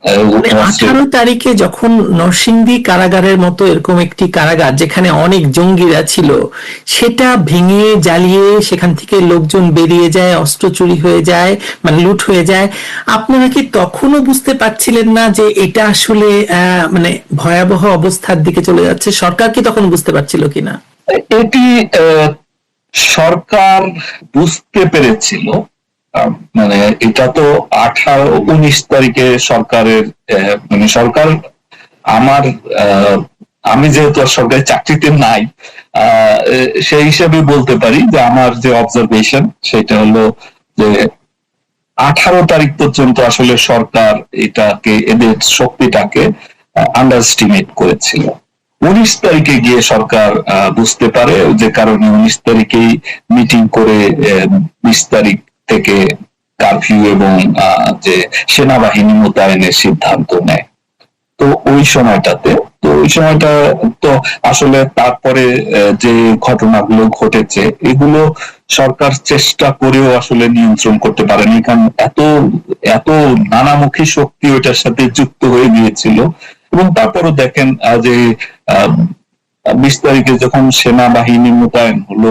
18 তারিখে যখন নরসিংদী কারাগারের মতো এরকম একটি কারাগার যেখানে অনেক জঙ্গিরা ছিল, সেটা ভেঙে জ্বালিয়ে সেখান থেকে লোকজন বেরিয়ে যায়, অস্ত্র চুরি হয়ে যায়, মানে লুট হয়ে যায়, আপনারা কি তখনও বুঝতে পারছিলেন না যে এটা আসলে মানে ভয়াবহ অবস্থার দিকে চলে যাচ্ছে? সরকার কি তখন বুঝতে পারছিল কিনা? এটি সরকার বুঝতে পেরেছিল। মানে এটা তো 18-19 তারিখে সরকারের, মানে সরকার, আমার আমি যেহেতু সরকারি চাকরিতে নাই, সেই হিসাবে বলতে পারি যে আমার যে অবজারভেশন সেটা হলো যে 18 তারিখ পর্যন্ত আসলে সরকার এটাকে, এদের শক্তিটাকে আন্ডারস্টিমেট করেছিল। 19 তারিখে গিয়ে সরকার বুঝতে পারে, যে কারণে 19 তারিখেই মিটিং করে 20 তারিখ থেকে কারফিউ এবং যে সেনাবাহিনী মোতায়েনের সিদ্ধান্ত নেয়। তো ওই সময়টা তো আসলে তারপরে যে ঘটনাগুলো ঘটেছে, এগুলো সরকার চেষ্টা করেও আসলে নিয়ন্ত্রণ করতে পারেনি, কারণ এত নানামুখী শক্তি ওইটার সাথে যুক্ত হয়ে গিয়েছিল। এবং তারপরও দেখেন যে 20 তারিখে যখন সেনাবাহিনী মোতায়েন হলো,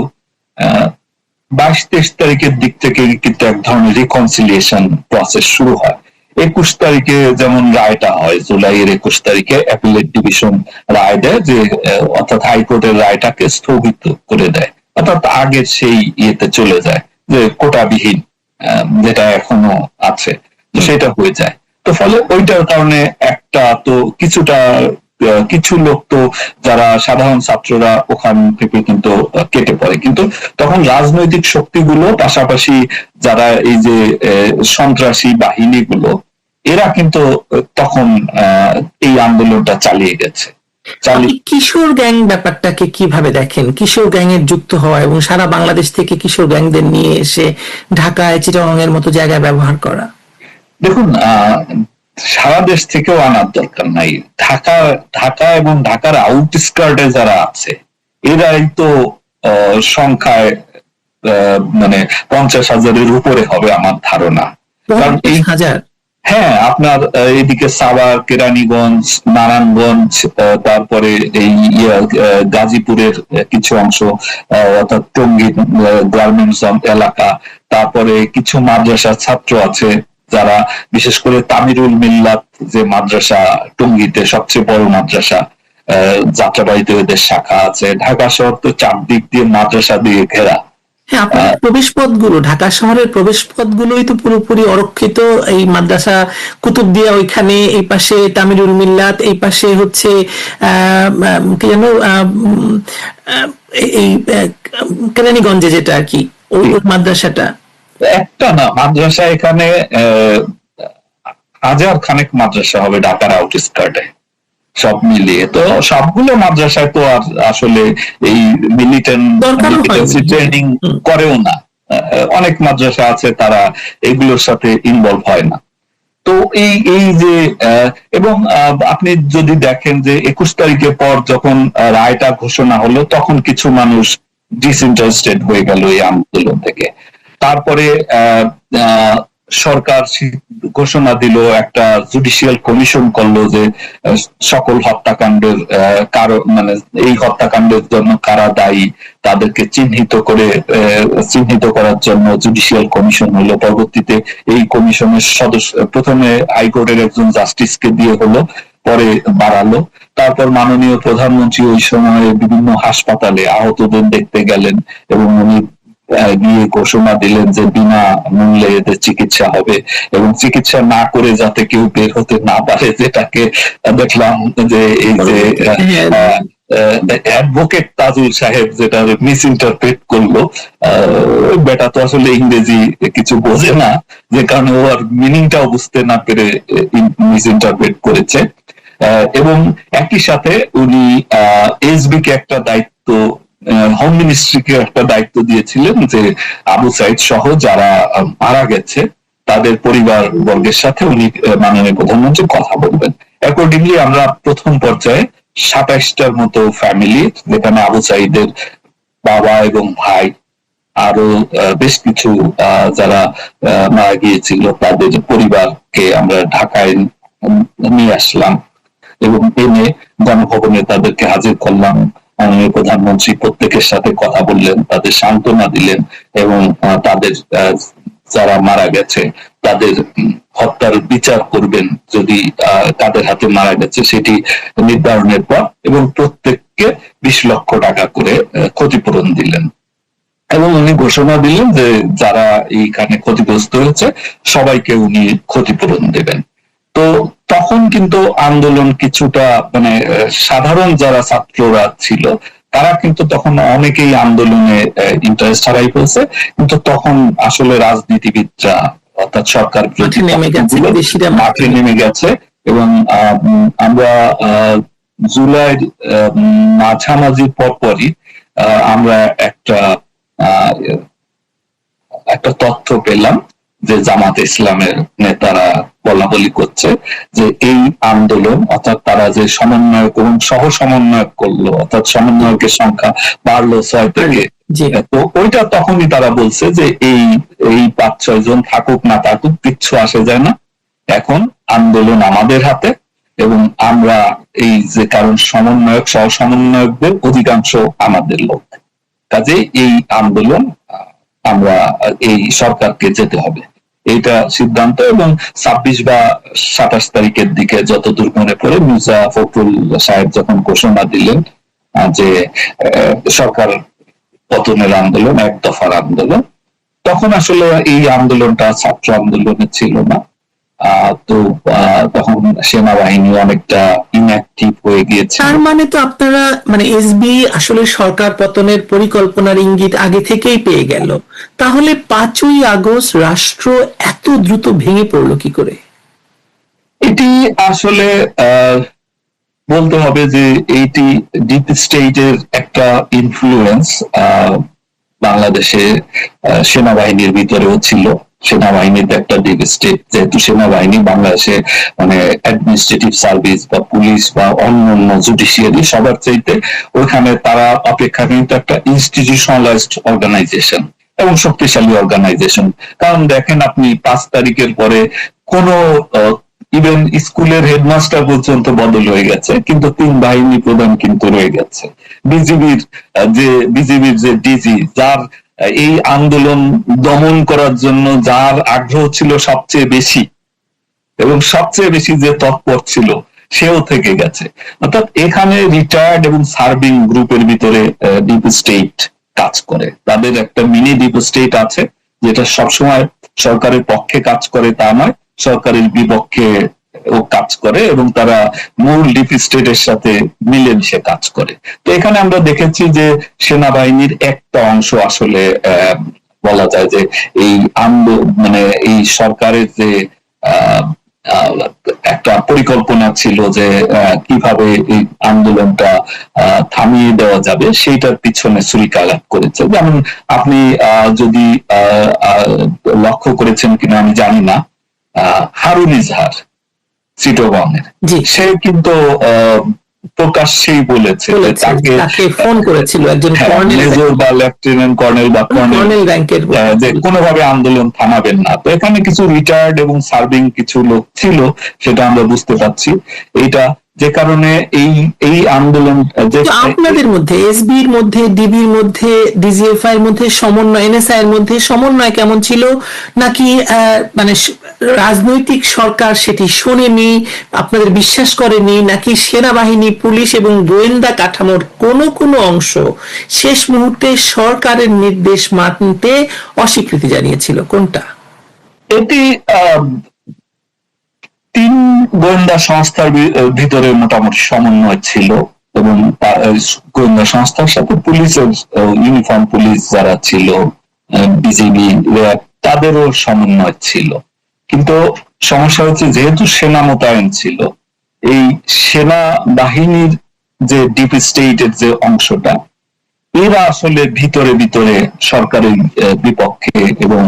22-23 তারিখের দিক থেকে কিন্তু এক ধরনের রিকনসিলিয়েশন প্রসেস শুরু হয়। 21 তারিখে যেমন রায়টা হয়, জুলাইয়ের 21 তারিখে অ্যাপিলেট ডিভিশন রায় দেয়, যে অর্থাৎ হাইকোর্টের রায়টাকে স্থগিত করে দেয়, অর্থাৎ আগের সেই ইয়েতে চলে যায়, যে কোটাবিহীন যেটা এখনো আছে, তো সেটা হয়ে যায়। তো ফলে ওইটার কারণে একটা তো কিছু লোক তো, যারা সাধারণ ছাত্ররা, ওখান থেকে কিন্তু কেটে পড়ে। কিন্তু তখন রাজনৈতিক শক্তিগুলো, পাশাপাশি যারা এই যে সন্ত্রাসী বাহিনীগুলো, এরা কিন্তু তখন এই আন্দোলনটা চালিয়ে গেছে। কিশোর গ্যাং ব্যাপারটাকে কিভাবে দেখেন? কিশোর গ্যাং এর যুক্ত হওয়া এবং সারা বাংলাদেশ থেকে কিশোর গ্যাংদের নিয়ে এসে ঢাকায়, চিটাগং এর মতো জায়গায় ব্যবহার করা। দেখুন, সারা দেশ থেকেও আনার দরকার নাই। ঢাকা এবং ঢাকার আউটস্কার্টে যারা আছে, এরাই তো সংখ্যায় মানে 50,000-এর উপরে হবে আমার ধারণা। কারণ 50,000? হ্যাঁ, আপনার এদিকে সাভার, কেরানীগঞ্জ, নারায়ণগঞ্জ, তারপরে এই গাজীপুরের কিছু অংশ, অর্থাৎ টঙ্গী গার্মেন্টস এলাকা, তারপরে কিছু মাদ্রাসার ছাত্র আছে যারা, বিশেষ করে তামিরুল মিল্লাত যে মাদ্রাসা টঙ্গীতে সবচেয়ে বড় মাদ্রাসা, যাত্রাবাড়িতে এদের শাখা আছে। ঢাকা শহর তো চারদিক দিয়ে মাদ্রাসা দিয়ে ঘেরা। হ্যাঁ, আপনার প্রবেশ পথগুলো, ঢাকা শহরের প্রবেশ পথগুলোই তো পুরোপুরি অরক্ষিত। এই মাদ্রাসা কুতুবদিয়া, ওইখানে এই পাশে তামিরুল মিল্লাত, এই পাশে হচ্ছে কি যেন এই কেরানীগঞ্জে যেটা আর কি, ওই মাদ্রাসাটা। একটা না, মাদ্রাসা এখানে হাজার খানেক মাদ্রাসা হবে ঢাকার আউটস্কার্টে সব মিলিয়ে। তো সবগুলো মাদ্রাসায় তো আর আসলে এই মিলিটেন্ট ট্রেনিং করেও না। অনেক মাদ্রাসা আছে তারা এগুলোর সাথে ইনভলভ হয় না। তো এই যে এবং আপনি যদি দেখেন যে 21 তারিখের পর যখন রায়টা ঘোষণা হলো, তখন কিছু মানুষ ডিসইন্টারেস্টেড হয়ে গেল এই আন্দোলন থেকে। তারপরে সরকার ঘোষণা দিল, একটা জুডিশিয়াল কমিশন করলো যে সকল হত্যাকাণ্ডের কারণ, মানে এই হত্যাকাণ্ডের জন্য কারা দায়ী তাদেরকে চিহ্নিত করার জন্য জুডিশিয়াল কমিশন হলো। পরবর্তীতে এই কমিশনের সদস্য প্রথমে হাইকোর্টের একজন জাস্টিসকে দিয়ে হলো, পরে বাড়ালো। তারপর মাননীয় প্রধানমন্ত্রী ওই সময়ে বিভিন্ন হাসপাতালে আহতদের দেখতে গেলেন এবং উনি গিয়ে ঘোষণা দিলেন যে বিনা মূল্যে এদের চিকিৎসা হবে এবং চিকিৎসা না করে যাতে কেউ বের হতে না পারে, যেটাকে দেখলাম যে এই যে অ্যাডভোকেট তাজুল সাহেব যেটা মিস ইন্টারপ্রেট করলো। বেটা তো আসলে ইংরেজি কিছু বোঝে না, যে কারণে ও আর মিনিংটাও বুঝতে না পেরে মিস ইন্টারপ্রেট করেছে। এবং একই সাথে উনি এসবি কে একটা দায়িত্ব, হোম মিনিস্ট্রিকে একটা দায়িত্ব দিয়েছিলেন যে আবু সাইদ সহ যারা মারা গেছে তাদের পরিবার বর্গের সাথে উনি মাননীয় প্রধানমন্ত্রী কথা বলবেন। অ্যাকর্ডিংলি আমরা প্রথম পর্যায়ে 27টার মতো ফ্যামিলি, যেখানে আবু সাইদের বাবা এবং ভাই আরো বেশ কিছু যারা মারা গিয়েছিল তাদের পরিবারকে আমরা ঢাকায় নিয়ে আসলাম এবং এনে গণভবনে তাদেরকে হাজির করলাম। মাননীয় প্রধানমন্ত্রী প্রত্যেকের সাথে কথা বললেন, তাদের সান্ত্বনা দিলেন এবং তাদের যারা মারা গেছে তাদের হত্যার বিচার করবেন যদি তাদের হাতে মারা গেছে সেটি নির্ধারণের পর, এবং প্রত্যেককে 20 লক্ষ টাকা করে ক্ষতিপূরণ দিলেন। এবং উনি ঘোষণা দিলেন যে যারা এইখানে ক্ষতিগ্রস্ত হয়েছে সবাইকে উনি ক্ষতিপূরণ দেবেন। তো তখন কিন্তু আন্দোলন কিছুটা, মানে সাধারণ যারা ছাত্ররা ছিল তারা কিন্তু তখন অনেকেই আন্দোলনে ইন্টারেস্ট হারাই ফেলছে, কিন্তু তখন আসলে রাজনীতিবিদরা অর্থাৎ সরকার মাঠে নেমে গেছে এবং আমরা জুলাইয়ের মাঝামাঝি পরপরই আমরা একটা তথ্য পেলাম যে জামাত ইসলামের নেতারা বলা বলি করছে যে এই আন্দোলন, অর্থাৎ তারা যে সমন্বয়ক এবং সহ সমন্বয়ক করলো, অর্থাৎ সমন্বয়কের সংখ্যা বাড়লো 6 থেকে, তো ওইটা তখনই তারা বলছে যে এই 5-6 জন থাকুক না থাকুক কিচ্ছু আসে যায় না, এখন আন্দোলন আমাদের হাতে এবং আমরা এই যে, কারণ সমন্বয়ক সহ সমন্বয়কদের অধিকাংশ আমাদের লোক, কাজে এই আন্দোলন আমরা এই সরকারকে যেতে হবে, এইটা সিদ্ধান্ত। এবং 26 বা 27 তারিখের দিকে যতদূর মনে পড়ে মির্জা ফখরুল সাহেব যখন ঘোষণা দিলেন যে সরকার পতনের আন্দোলন, এক দফার আন্দোলন, তখন আসলে এই আন্দোলনটা ছাত্র আন্দোলনে ছিল না। তো তখন সেনাবাহিনী অনেকটা ইনঅ্যাক্টিভ হয়ে গিয়েছে। তার মানে তো আপনারা, মানে এসবি আসলে সরকার পতনের পরিকল্পনার ইঙ্গিত আগে থেকেই পেয়ে গেল, তাহলে 5ই আগস্ট রাষ্ট্র এত দ্রুত ভেঙে পড়লো কি করে? এটি আসলে বলতে হবে যে এইটি ডিপ স্টেটের একটা ইনফ্লুয়েন্স বাংলাদেশে সেনাবাহিনীর ভিতরেও ছিল। সেনাবাহিনীর একটা ডিপ স্টেট, যেহেতু সেনাবাহিনী বাংলাদেশে মানে অ্যাডমিনিস্ট্রেটিভ সার্ভিস বা পুলিশ বা অন্যান্য জুডিশিয়ারি সবার চাইতে ওইখানে তারা অপেক্ষাকৃত একটা ইনস্টিটিউশনালাইজড অর্গানাইজেশন এবং শক্তিশালী অর্গানাইজেশন। কারণ দেখেন আপনি 5 তারিখের পরে কোনো ইভেন স্কুলের হেডমাস্টার পর্যন্ত বদল হয়ে গেছে, কিন্তু 3 বাহিনী প্রধান কিন্তু রয়ে গেছে। বিজিবির যে ডিজি, যার এই আন্দোলন দমন করার জন্য যার আগ্রহ ছিল সবচেয়ে বেশি এবং সবচেয়ে বেশি যে তৎপর ছিল, সেও থেকে গেছে। অর্থাৎ এখানে রিটায়ার্ড এবং সার্ভিং গ্রুপের ভিতরে ডিপ স্টেট কাজ করে। তাদের একটা মিনি ডিপ স্টেট আছে যেটা সবসময় সরকারের পক্ষে কাজ করে তা নয়, সরকারের বিপক্ষে ও কাজ করে এবং তারা মূল ডিপ স্টেটের সাথে মিলেমিশে কাজ করে। তো এখানে আমরা দেখেছি যে সেনাবাহিনীর একটা অংশ আসলে বলা যায় যে এই মানে এই সরকারের যে একটা পরিকল্পনা ছিল যে কিভাবে এই আন্দোলনটা থামিয়ে দেওয়া যাবে, সেইটার পিছনে ছুরিকাঘাত করেছে। যেমন আপনি যদি লক্ষ্য করেছেন কিনা আমি জানি না, হারুন ইজহার চিটগংয়ের, সে কিন্তু প্রকাশ্যেই বলেছে যে তাকে ফোন করেছিল একজন মেজর বা লেফটেন্যান্ট কর্নেল বা কর্নেল র্যাঙ্কের, যে কোনোভাবে আন্দোলন থামাবেন না। তো এখানে কিছু রিটায়ার্ড এবং সার্ভিং কিছু লোক ছিল, সেটা আমরা বুঝতে পারছি। এইটা যে কারণে এই আন্দোলন যে আপনাদের মধ্যে, এসবির মধ্যে, ডিবির মধ্যে, ডিজিএফআই এর মধ্যে সমন্বয়, এনএসআই এর মধ্যে সমন্বয় কেমন ছিল? নাকি মানে রাজনৈতিক সরকার সেটি শোনেনি, আপনাদের বিশ্বাস করেনি, নাকি সেনাবাহিনী, পুলিশ এবং গোয়েন্দা কাঠামোর কোনো অংশ শেষ মুহূর্তে সরকারের নির্দেশ মানতে অস্বীকৃতি জানিয়েছিল? কোনটা? এটি তিন গোয়েন্দা সংস্থার ভিতরে মোটামুটি সমন্বয় ছিল, এবং গোয়েন্দা সংস্থার সাথে পুলিশের, ইউনিফর্ম পুলিশ যারা ছিল, বিজিবি, তাদেরও সমন্বয় ছিল। কিন্তু সমস্যা হচ্ছে, যেহেতু সেনা মোতায়েন ছিল, এই সেনা বাহিনীর যে ডিপ স্টেটের যে অংশটা, এরা আসলে ভিতরে ভিতরে সরকারের বিপক্ষে এবং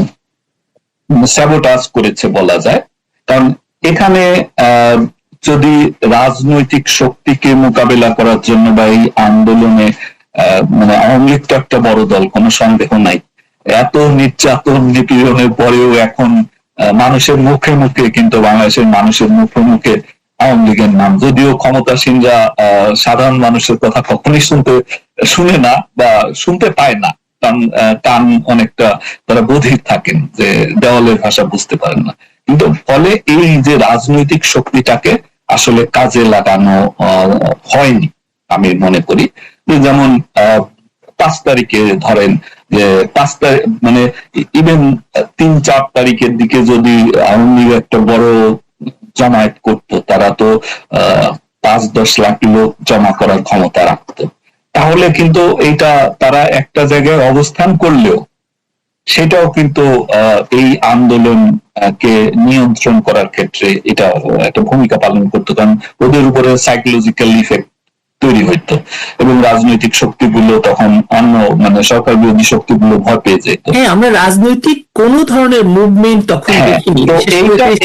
স্যাবোটাজ করেছে বলা যায়। কারণ এখানে যদি রাজনৈতিক শক্তিকে মোকাবেলা করার জন্য বা এই আন্দোলনে মানে আওয়ামী লীগ তো একটা বড় দল, কোনো সন্দেহ নাই। এত নির্যাতন নিপীড়নের পরেও এখন মানুষের মুখে মুখে, কিন্তু বাংলাদেশের মানুষের মুখে মুখে আওয়ামী লীগের নাম, যদিও ক্ষমতাসীনরা সাধারণ মানুষের কথা কখনোই শুনে না বা শুনতে পায় না, কারণ কান অনেকটা তারা বধির থাকেন, যে দেওয়ালের ভাষা বুঝতে পারেন না। কিন্তু ফলে এই যে রাজনৈতিক শক্তিটাকে আসলে কাজে লাগানো হয়নি আমি মনে করি। যেমন 5 তারিখে ধরেন, যে 5 তারিখ মানে ইভেন 3-4 তারিখের দিকে যদি আওয়ামী লীগ একটা বড় জমায়েত করতো, তারা তো 5-10 লাখ লোক জমা করার ক্ষমতা রাখতো। তাহলে কিন্তু এইটা তারা একটা জায়গায় অবস্থান করলেও সেটাও কিন্তু এই আন্দোলন কে নিয়ন্ত্রণ করার ক্ষেত্রে এটা একটা ভূমিকা পালন করতো, কারণ ওদের উপরে সাইকোলজিক্যাল ইফেক্ট তৈরি হইতো, এবং রাজনৈতিক শক্তিগুলো তখন অন্য মানে সরকার বিরোধী শক্তিগুলো ভয় পেয়ে যেত। হ্যাঁ, আমরা রাজনৈতিক কোন ধরনের মুভমেন্ট তখন দেখিনি। তো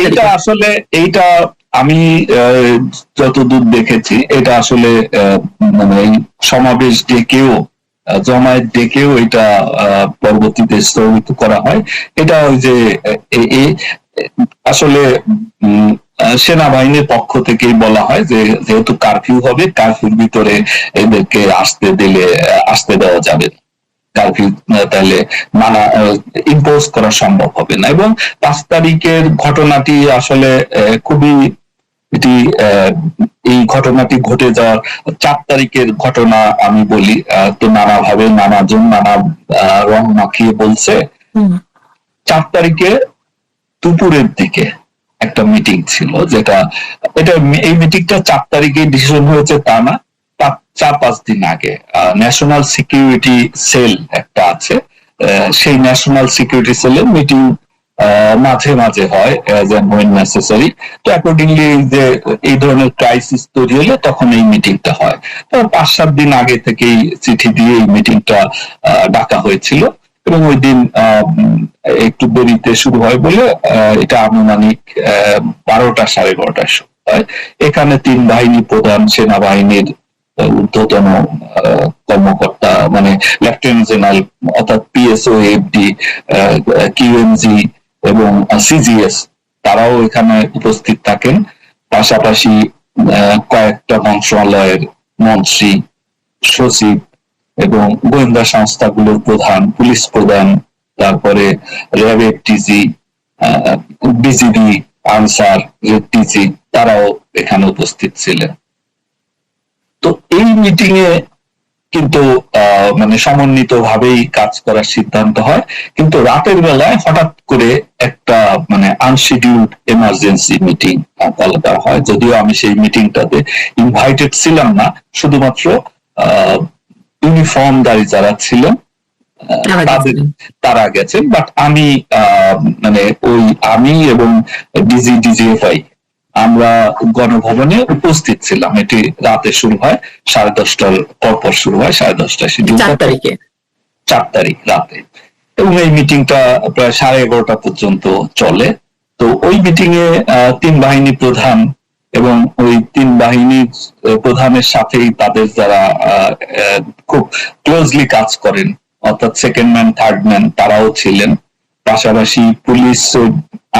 এইটা আসলে এইটা আমি যতদূর দেখেছি, এটা আসলে মানে এই সমাবেশ ডেকেও, জমায়েত ডেকেও এটা পরবর্তীতে স্থগিত করা হয়। এটা ওই যে আসলে সেনাবাহিনীর পক্ষ থেকেই বলা হয় যে যেহেতু কারফিউ হবে, কারফিউর ভিতরে এদেরকে আসতে দেওয়া যাবে, কারফিউ তাহলে মানা ইম্পোজ করা সম্ভব হবে না। এবং 5 তারিখের ঘটনাটি আসলে খুবই এটি এই ঘটনাটি ঘটে যাওয়ার 4 তারিখের ঘটনা আমি বলি, তো নানাভাবে নানাজন নানা রং মাখিয়ে বলছে। 4 তারিখে দুপুরের দিকে একটা মিটিং ছিল, এই মিটিংটা 4 তারিখে ডিসিশন হয়েছে তা না, 4-5 দিন আগে ন্যাশনাল সিকিউরিটি সেল একটা আছে, সেই ন্যাশনাল সিকিউরিটি সেলের মিটিং মাঝে মাঝে হয় when necessary। তো অ্যাকর্ডিংলি যে এই ধরনের ক্রাইসিস তৈরি হলে তখন এই মিটিংটা হয়। তো 5-7 দিন আগে থেকেই চিঠি দিয়ে এই মিটিংটা ডাকা হয়েছিল, এবং ওই দিন একটু দেরিতে শুরু হয় বলে এটা আনুমানিক 12টা-12:30টার সময় হয়। এখানে 3 বাহিনী প্রধান, সেনাবাহিনীর ঊর্ধ্বতন কর্মকর্তা মানে লেফটেন্যান্ট জেনারেল অর্থাৎ পিএসও, এফডি, কিউএমজি এবং সিজিএস, তারাও এখানে উপস্থিত থাকেন। পাশাপাশি কয়েকটা মন্ত্রণালয়ের মন্ত্রী, সচিব এবং গোয়েন্দা সংস্থাগুলোর প্রধান, পুলিশ প্রধান, তারপরে র্যাব এফটিজি, বিজিবি, আনসার, টিজি, তারাও এখানে উপস্থিত ছিলেন। তো এই মিটিং এ কিন্তু মানে সমন্বিত ভাবেই কাজ করার সিদ্ধান্ত হয়। কিন্তু রাতের বেলায় হঠাৎ করে একটা মানে আনশিডিউলড এমার্জেন্সি মিটিং করা হয়, যদিও আমি সেই মিটিংটাতে ইনভাইটেড ছিলাম না, শুধুমাত্র ইউনিফর্মধারী যারা ছিলেন তারা গেছেন। বাট আমি মানে আমি এবং ডিজিএফআই আমরা গণভবনে উপস্থিত ছিলাম। এটি রাতে শুরু হয়, 10:30টার পরপর শুরু হয়, 10:30টায় শিডিউল, 4 তারিখ রাতে, এবং এই মিটিংটা প্রায় 11:30টা পর্যন্ত চলে। তো ওই মিটিং এ 3 বাহিনী প্রধান এবং ওই তিন বাহিনীর প্রধানের সাথেই তাদের যারা খুব ক্লোজলি কাজ করেন, অর্থাৎ সেকেন্ড ম্যান থার্ড ম্যান, তারাও ছিলেন। পাশাপাশি পুলিশ,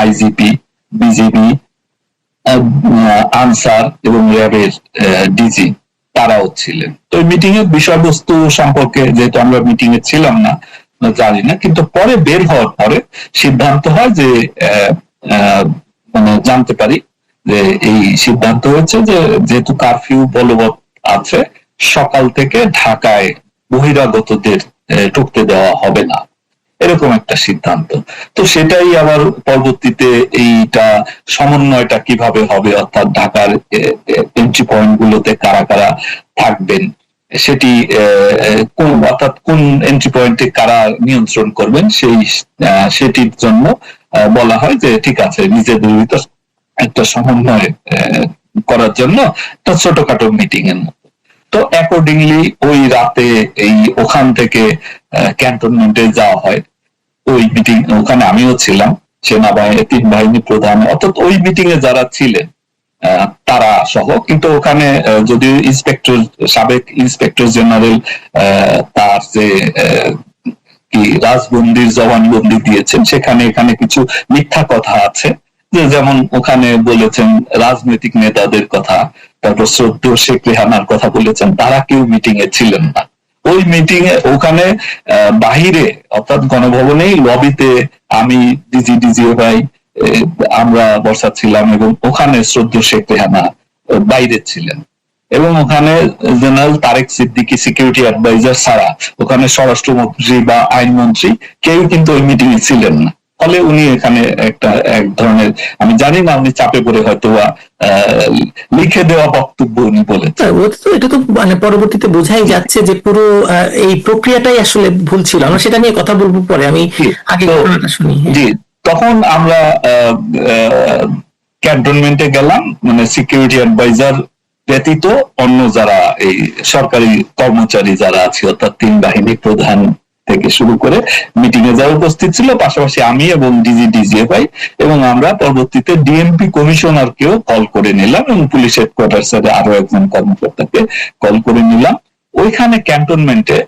আইজিপি, বিজিবি, আনসার এবং র্যাবের ডিজি তারাও ছিলেন। তো মিটিং এর বিষয়বস্তু সম্পর্কে যেহেতু আমরা মিটিং এ ছিলাম না, জানি না, কিন্তু পরে বের হওয়ার পরে সিদ্ধান্ত হয় যে মানে জানতে পারি যে এই সিদ্ধান্ত হয়েছে যে যেহেতু কারফিউ বলবৎ আছে, সকাল থেকে ঢাকায় বহিরাগতদের ঢুকতে দেওয়া হবে না, এরকম একটা সিদ্ধান্ত। তো সেটাই আবার পরবর্তীতে এইটা সমন্বয়টা কিভাবে হবে, অর্থাৎ ঢাকার এন্ট্রি পয়েন্ট গুলোতে কারা কারা থাকবেন, সেটি অর্থাৎ কোন এন্ট্রি পয়েন্টে কারা নিয়ন্ত্রণ করবেন, সেটির জন্য বলা হয় যে ঠিক আছে, নিজেদের ভিতর একটা সমন্বয় করার জন্য একটা ছোটখাটো মিটিং এর মতো। তো অ্যাকর্ডিংলি ওই রাতে ওখান থেকে ক্যান্টনমেন্টে যাওয়া হয়। ওই মিটিং, ওখানে আমিও ছিলাম, সেনাবাহিনী তিন বাহিনী প্রধান, অর্থাৎ ওই মিটিং এ যারা ছিলেন তারা সহ। কিন্তু ওখানে যদিও সাবেক ইন্সপেক্টর জেনারেল তার যে কি রাজবন্দির জবানবন্দি দিয়েছেন, এখানে কিছু মিথ্যা কথা আছে। যেমন ওখানে বলেছেন রাজনৈতিক নেতাদের কথা, তারপর শ্রদ্ধেয় শেখ রেহানার কথা বলেছেন, তারা কেউ মিটিং এ ছিলেন না। ওই মিটিং এ ওখানে বাহিরে, অর্থাৎ গণভবনেই লবিতে আমি, ডিজিএফআই আমরা বসা ছিলাম, এবং ওখানে শ্রদ্ধেয় শেখ রেহানা বাইরে ছিলেন। এবং ওখানে general Tareq Siddiqui security adviser ছাড়া ওখানে স্বরাষ্ট্রমন্ত্রী বা আইনমন্ত্রী কেউ কিন্তু ওই মিটিং এ ছিলেন না। ফলে উনি এখানে এক ধরনের, আমি জানি না, উনি চাপে পড়ে হয়তো লিখে দেওয়া বক্তব্য উনি বলেছেন। এটা তো মানে পরবর্তীতে বোঝাই যাচ্ছে যে পুরো এই প্রক্রিয়াটাই আসলে ভুল ছিল। আমরা সেটা নিয়ে কথা বলবো পরে, আমি আগে শুনি। জি, তখন আমরা ক্যান্টনমেন্টে গেলাম, মানে সিকিউরিটি অ্যাডভাইজার ব্যতীত অন্য যারা এই সরকারি কর্মচারী যারা আছে, অর্থাৎ তিন বাহিনী প্রধান থেকে শুরু করে মিটিং এ যারা উপস্থিত ছিল, পাশাপাশি আমি এবং ডিজিএফআই, এবং আমরা পরবর্তীতে ডিএমপি কমিশনারকেও কল করে নিলাম, এবং পুলিশ হেডকোয়ার্টার্স এর আরো একজন কর্মকর্তাকে কল করে নিলাম। ওইখানে ক্যান্টনমেন্টে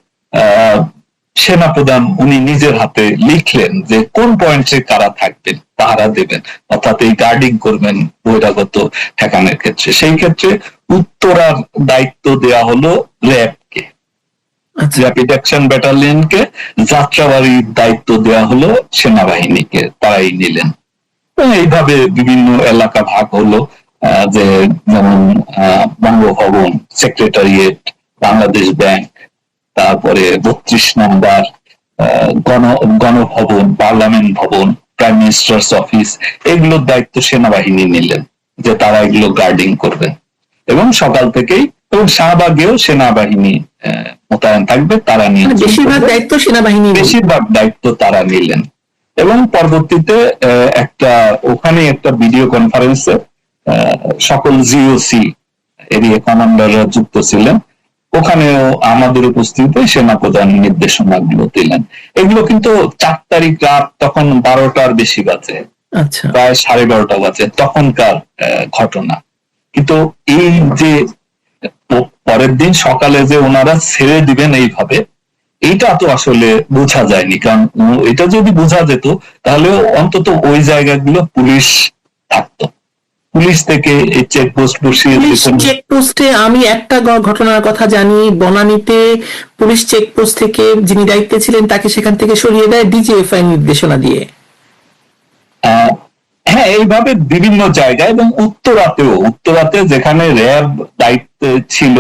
সেনাপ্রধান উনি নিজের হাতে লিখলেন যে কোন পয়েন্টে কারা থাকবেন, পাহারা দেবেন, অর্থাৎ এই গার্ডিং করবেন বহিরাগত ঠেকানোর ক্ষেত্রে। সেই ক্ষেত্রে উত্তরার দায়িত্ব দেয়া হলো র্যাবকে, র্যাপিড অ্যাকশন ব্যাটালিয়নকে, যাত্রাবাড়ির দায়িত্ব দেওয়া হলো সেনাবাহিনীকে, তারাই নিলেন। এইভাবে বিভিন্ন এলাকা ভাগ হলো, যে যেমন বঙ্গভবন, সেক্রেটারিয়েট, বাংলাদেশ ব্যাংক, তারপরে 32 নম্বর গণভবন, পার্লামেন্ট ভবন, প্রাইম মিনিস্টার্স অফিস, এগুলোর দায়িত্ব সেনাবাহিনী নিলেন যে তারা এগুলো গার্ডিং করবেন। এবং সকাল থেকেই, এবং শাহবাগেও সেনাবাহিনী মোতায়েন থাকবে, তারা নিয়ে বেশিরভাগ দায়িত্ব তারা নিলেন। এবং পরবর্তীতে ওখানে একটা ভিডিও কনফারেন্সে সকল জিওসি এরিয়া কমান্ডাররা যুক্ত ছিলেন। ওখানেও আমাদের উপস্থিতিতে সেনাপ্রধান নির্দেশনাগুলো দিলেন। এগুলো কিন্তু 4 তারিখ রাত, তখন 12টার বেশি বাজে, প্রায় 12:30 বাজে তখনকার ঘটনা। কিন্তু এই যে পরের দিন সকালে যে ওনারা ছেড়ে দিবেন এইভাবে, এইটা তো আসলে বোঝা যায়নি। কারণ এটা যদি বোঝা যেত তাহলে অন্তত ওই জায়গাগুলো পুলিশ থাকতো, পুলিশ থেকে এই চেকপোস্ট বসিয়ে। চেকপোস্টে আমি একটা ঘটনার কথা জানি, বনানীতে পুলিশ চেকপোস্ট থেকে যিনি দায়িত্বে ছিলেন তাকে সেখান থেকে সরিয়ে দেয় ডিজিএফআই নির্দেশনা দিয়ে। হ্যাঁ, এইভাবে বিভিন্ন জায়গায়। এবং উত্তরাতে যেখানে র্যাব দায়িত্বে ছিল,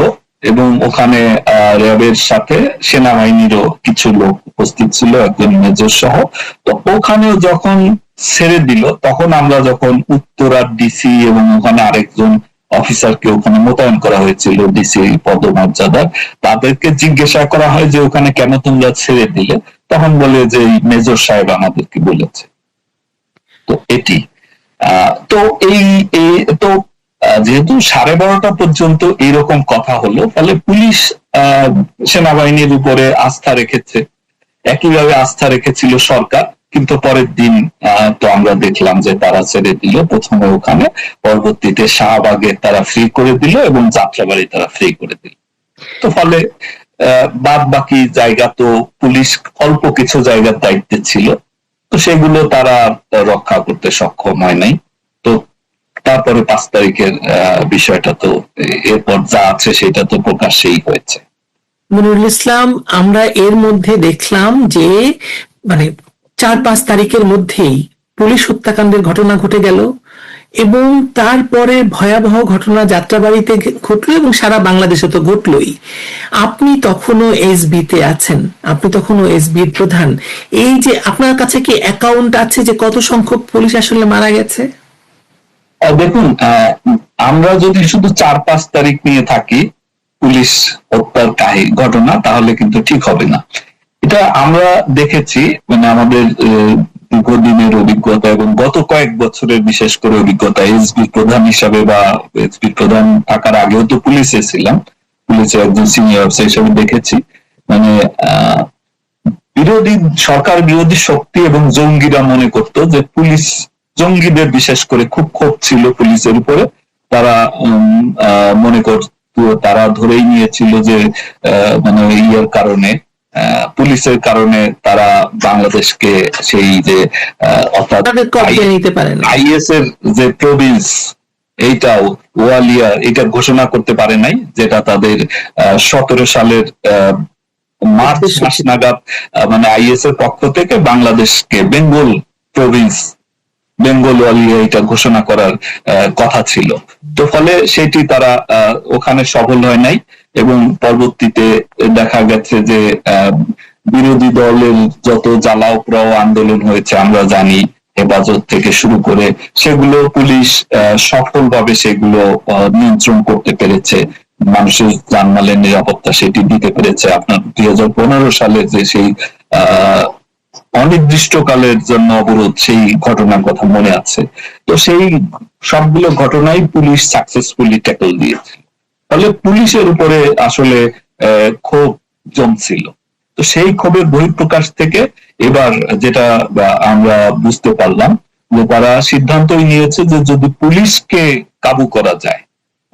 এবং ওখানে র্যাবের সাথে সেনাবাহিনীরও কিছু লোক উপস্থিত ছিল, একজন মেজর সহ। তো ওখানেও যখন ছেড়ে দিল, তখন আমরা যখন উত্তরার ডিসি এবং ওখানে আরেকজন অফিসারকে ওখানে মোতায়েন করা হয়েছিল, ডিসি পদমর্যাদার, তাদেরকে জিজ্ঞাসা করা হয় যে ওখানে কেন তোমরা ছেড়ে দিলে, তখন বলে যে মেজর সাহেব আমাদেরকে বলেছে। তো এটি তো তো যেহেতু 12:30 পর্যন্ত এইরকম কথা হলো, ফলে পুলিশ সেনাবাহিনীর উপরে আস্থা রেখেছে, একইভাবে আস্থা রেখেছিল সরকার। কিন্তু পরের দিন তো আমরা দেখলাম যে তারা ছেড়ে দিল, প্রথমে ওখানে, পরবর্তীতে শাহবাগে তারা ফ্রি করে দিল এবং যাত্রাবাড়ি তারা ফ্রি করে দিল। তো ফলে বাদ বাকি জায়গা তো পুলিশ অল্প কিছু জায়গার দায়িত্বে ছিল, তো সেগুলো তারা রক্ষা করতে সক্ষম হয় নাই। তো তারপরে 5 তারিখের বিষয়টা তো এরপর যা আছে সেটা তো প্রকাশ্যেই হয়েছে। মনিরুল ইসলাম, আমরা এর মধ্যে দেখলাম যে মানে 4-5 তারিখের মধ্যেই পুলিশ হত্যাকাণ্ডের ঘটনা ঘটে গেল এবং তারপরে ভয়াবহ ঘটনা যাত্রাবাড়িতে ঘটলো এবং সারা বাংলাদেশে তো ঘটলোই। আপনি তখনও এসবিতে আছেন, আপনি তখনও এসবির প্রধান। এই যে আপনার কাছে কি অ্যাকাউন্ট আছে যে কত সংখ্যক পুলিশ আসলে মারা গেছে? দেখুন, আমরা যদি শুধু 4-5 তারিখ নিয়ে থাকি পুলিশ হত্যার ঘটনা, তাহলে কিন্তু ঠিক হবে না। এটা আমরা দেখেছি, মানে আমাদের দীর্ঘদিনের অভিজ্ঞতা এবং গত কয়েক বছরের বিশেষ করে অভিজ্ঞতা, এসবি প্রধান হিসাবে বা এসবি প্রধান থাকার আগেও তো পুলিশে ছিলাম, পুলিশের একজন সিনিয়র অফিসার হিসেবে দেখেছি, মানে বিরোধী সরকার বিরোধী শক্তি এবং জঙ্গিরা মনে করতো যে পুলিশ, জঙ্গিদের বিশেষ করে খুব ক্ষোভ ছিল পুলিশের উপরে। তারা মনে করতো, তারা ধরেই নিয়েছিল যে মানে ইয়ের কারণে, পুলিশের কারণে তারা বাংলাদেশকে সেই যে অর্থাৎ আইএস এর যে প্রভিন্স, এইটাও ওয়ালিয়া এটা ঘোষণা করতে পারে নাই, যেটা তাদের 17 সালের মার্চ মাস নাগাদ মানে আইএস এর পক্ষ থেকে বাংলাদেশকে বেঙ্গল প্রভিন্স, বেঙ্গল ওয়ালিয়া এটা ঘোষণা করার কথা ছিল। তো ফলে সেটি তারা ওখানে সফল হয় নাই এবং পরবর্তীতে দেখা গেছে যে বিরোধী দলের যত জ্বালাও পোড়াও আন্দোলন হয়েছে আমরা জানি, হেফাজত থেকে শুরু করে, সেগুলো পুলিশ সফলভাবে সেগুলো নিয়ন্ত্রণ করতে পেরেছে, মানুষের জানমালের নিরাপত্তা সেটি দিতে পেরেছে। আপনার 2015 সালে যে সেই অনির্দিষ্টকালের জন্য অবরোধ, সেই ঘটনার কথা মনে আছে। তো সেই সবগুলো ঘটনাই পুলিশ সাকসেসফুলি ট্যাকল দিয়েছে। ফলে পুলিশের উপরে আসলে ক্ষোভ জমছিল। তো সেই ক্ষোভের বহিঃপ্রকাশ থেকে এবার যেটা আমরা বুঝতে পারলাম যে তারা সিদ্ধান্তই নিয়েছে যে যদি পুলিশকে কাবু করা যায়,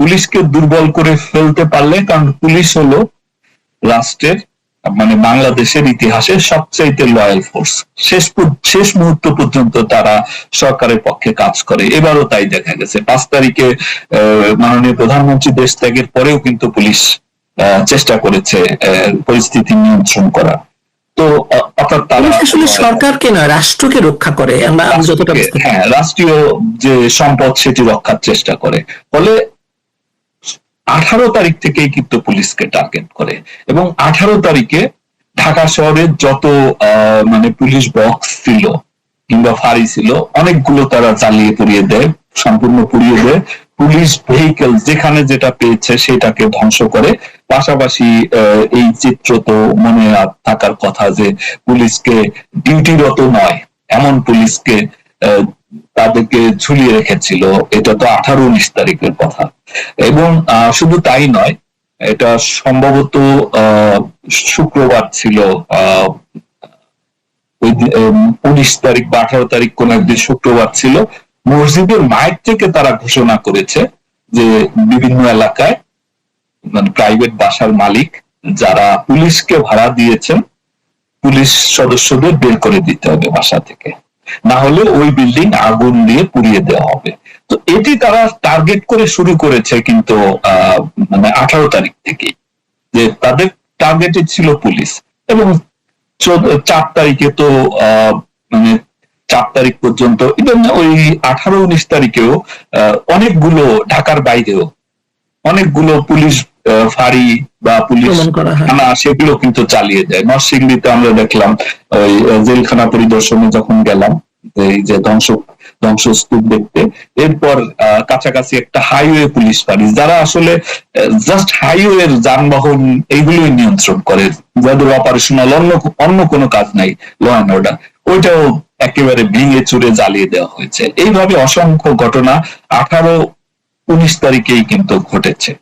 পুলিশকে দুর্বল করে ফেলতে পারলে, কারণ পুলিশ হলো রাষ্ট্রের মানে বাংলাদেশের ইতিহাসে সবচাইতে লয়াল ফোর্স, শেষ মুহূর্ত পর্যন্ত তারা সরকারের পক্ষে কাজ করে। এবারও তাই দেখা গেছে। 5 তারিখে মাননীয় প্রধানমন্ত্রী দেশ ত্যাগের পরেও কিন্তু পুলিশ চেষ্টা করেছে পরিস্থিতি নিয়ন্ত্রণ করা। তো অর্থাৎ তারা আসলে সরকারকে নয়, রাষ্ট্রকে রক্ষা করে, আমরা যতটা হ্যাঁ, রাষ্ট্রীয় যে সম্পদ সেটি রক্ষার চেষ্টা করে। ফলে 18 তারিখ থেকেই কিন্তু পুলিশকে টার্গেট করে এবং 18 তারিখে ঢাকা শহরের যত মানে পুলিশ বক্স ছিল কিংবা ফাঁড়ি ছিল অনেকগুলো তারা জ্বালিয়ে পুড়িয়ে দেয়, সম্পূর্ণ পুড়িয়ে দেয়। পুলিশ ভেহিকেল যেখানে যেটা পেয়েছে সেটাকে ধ্বংস করে। পাশাপাশি এই চিত্র তো মনে থাকার কথা যে পুলিশকে ডিউটিরত নয় এমন পুলিশকে তাদেরকে ঝুলিয়ে রেখেছিল। এটা তো 18-19 তারিখের কথা। এবং শুধু তাই নয়, এটা সম্ভবত শুক্রবার ছিল, 19 তারিখ বা 18 তারিখ কোন একদিন শুক্রবার ছিল। মসজিদের মাইক থেকে তারা ঘোষণা করেছে যে বিভিন্ন এলাকায় মানে প্রাইভেট বাসার মালিক যারা পুলিশকে ভাড়া দিয়েছেন, পুলিশ সদস্যদের বের করে দিতে হবে বাসা থেকে, না হলে ওই বিল্ডিং আগুন দিয়ে পুড়িয়ে দেওয়া হবে। তো এটি তারা টার্গেট করে শুরু করেছে কিন্তু মানে 18 তারিখ থেকে, যে তাদের টার্গেটে ছিল পুলিশ। এবং 4 তারিখে তো মানে 4 তারিখ পর্যন্ত, ইভেন ওই 18-19 তারিখেও অনেকগুলো, ঢাকার বাইরেও অনেকগুলো পুলিশ ফাঁড়ি বা পুলিশ থানা সেগুলো কিন্তু চালিয়ে যায়। নরসিংদীতে আমরা দেখলাম ওই জেলখানা পরিদর্শনে যখন গেলাম এই যে ধ্বংসস্তূপ দেখতে, এরপর কাছাকাছি একটা হাইওয়ে পুলিশ ফাঁড়ি, যারা আসলে জাস্ট হাইওয়ের যানবাহন এইগুলোই নিয়ন্ত্রণ করে, যাদের অপারেশনাল অন্য কোনো কাজ নাই, ল অ্যান্ড অর্ডার, ওইটাও একেবারে ভেঙে চুরে জ্বালিয়ে দেওয়া হয়েছে। এইভাবে অসংখ্য ঘটনা 18-19 তারিখেই কিন্তু ঘটেছে।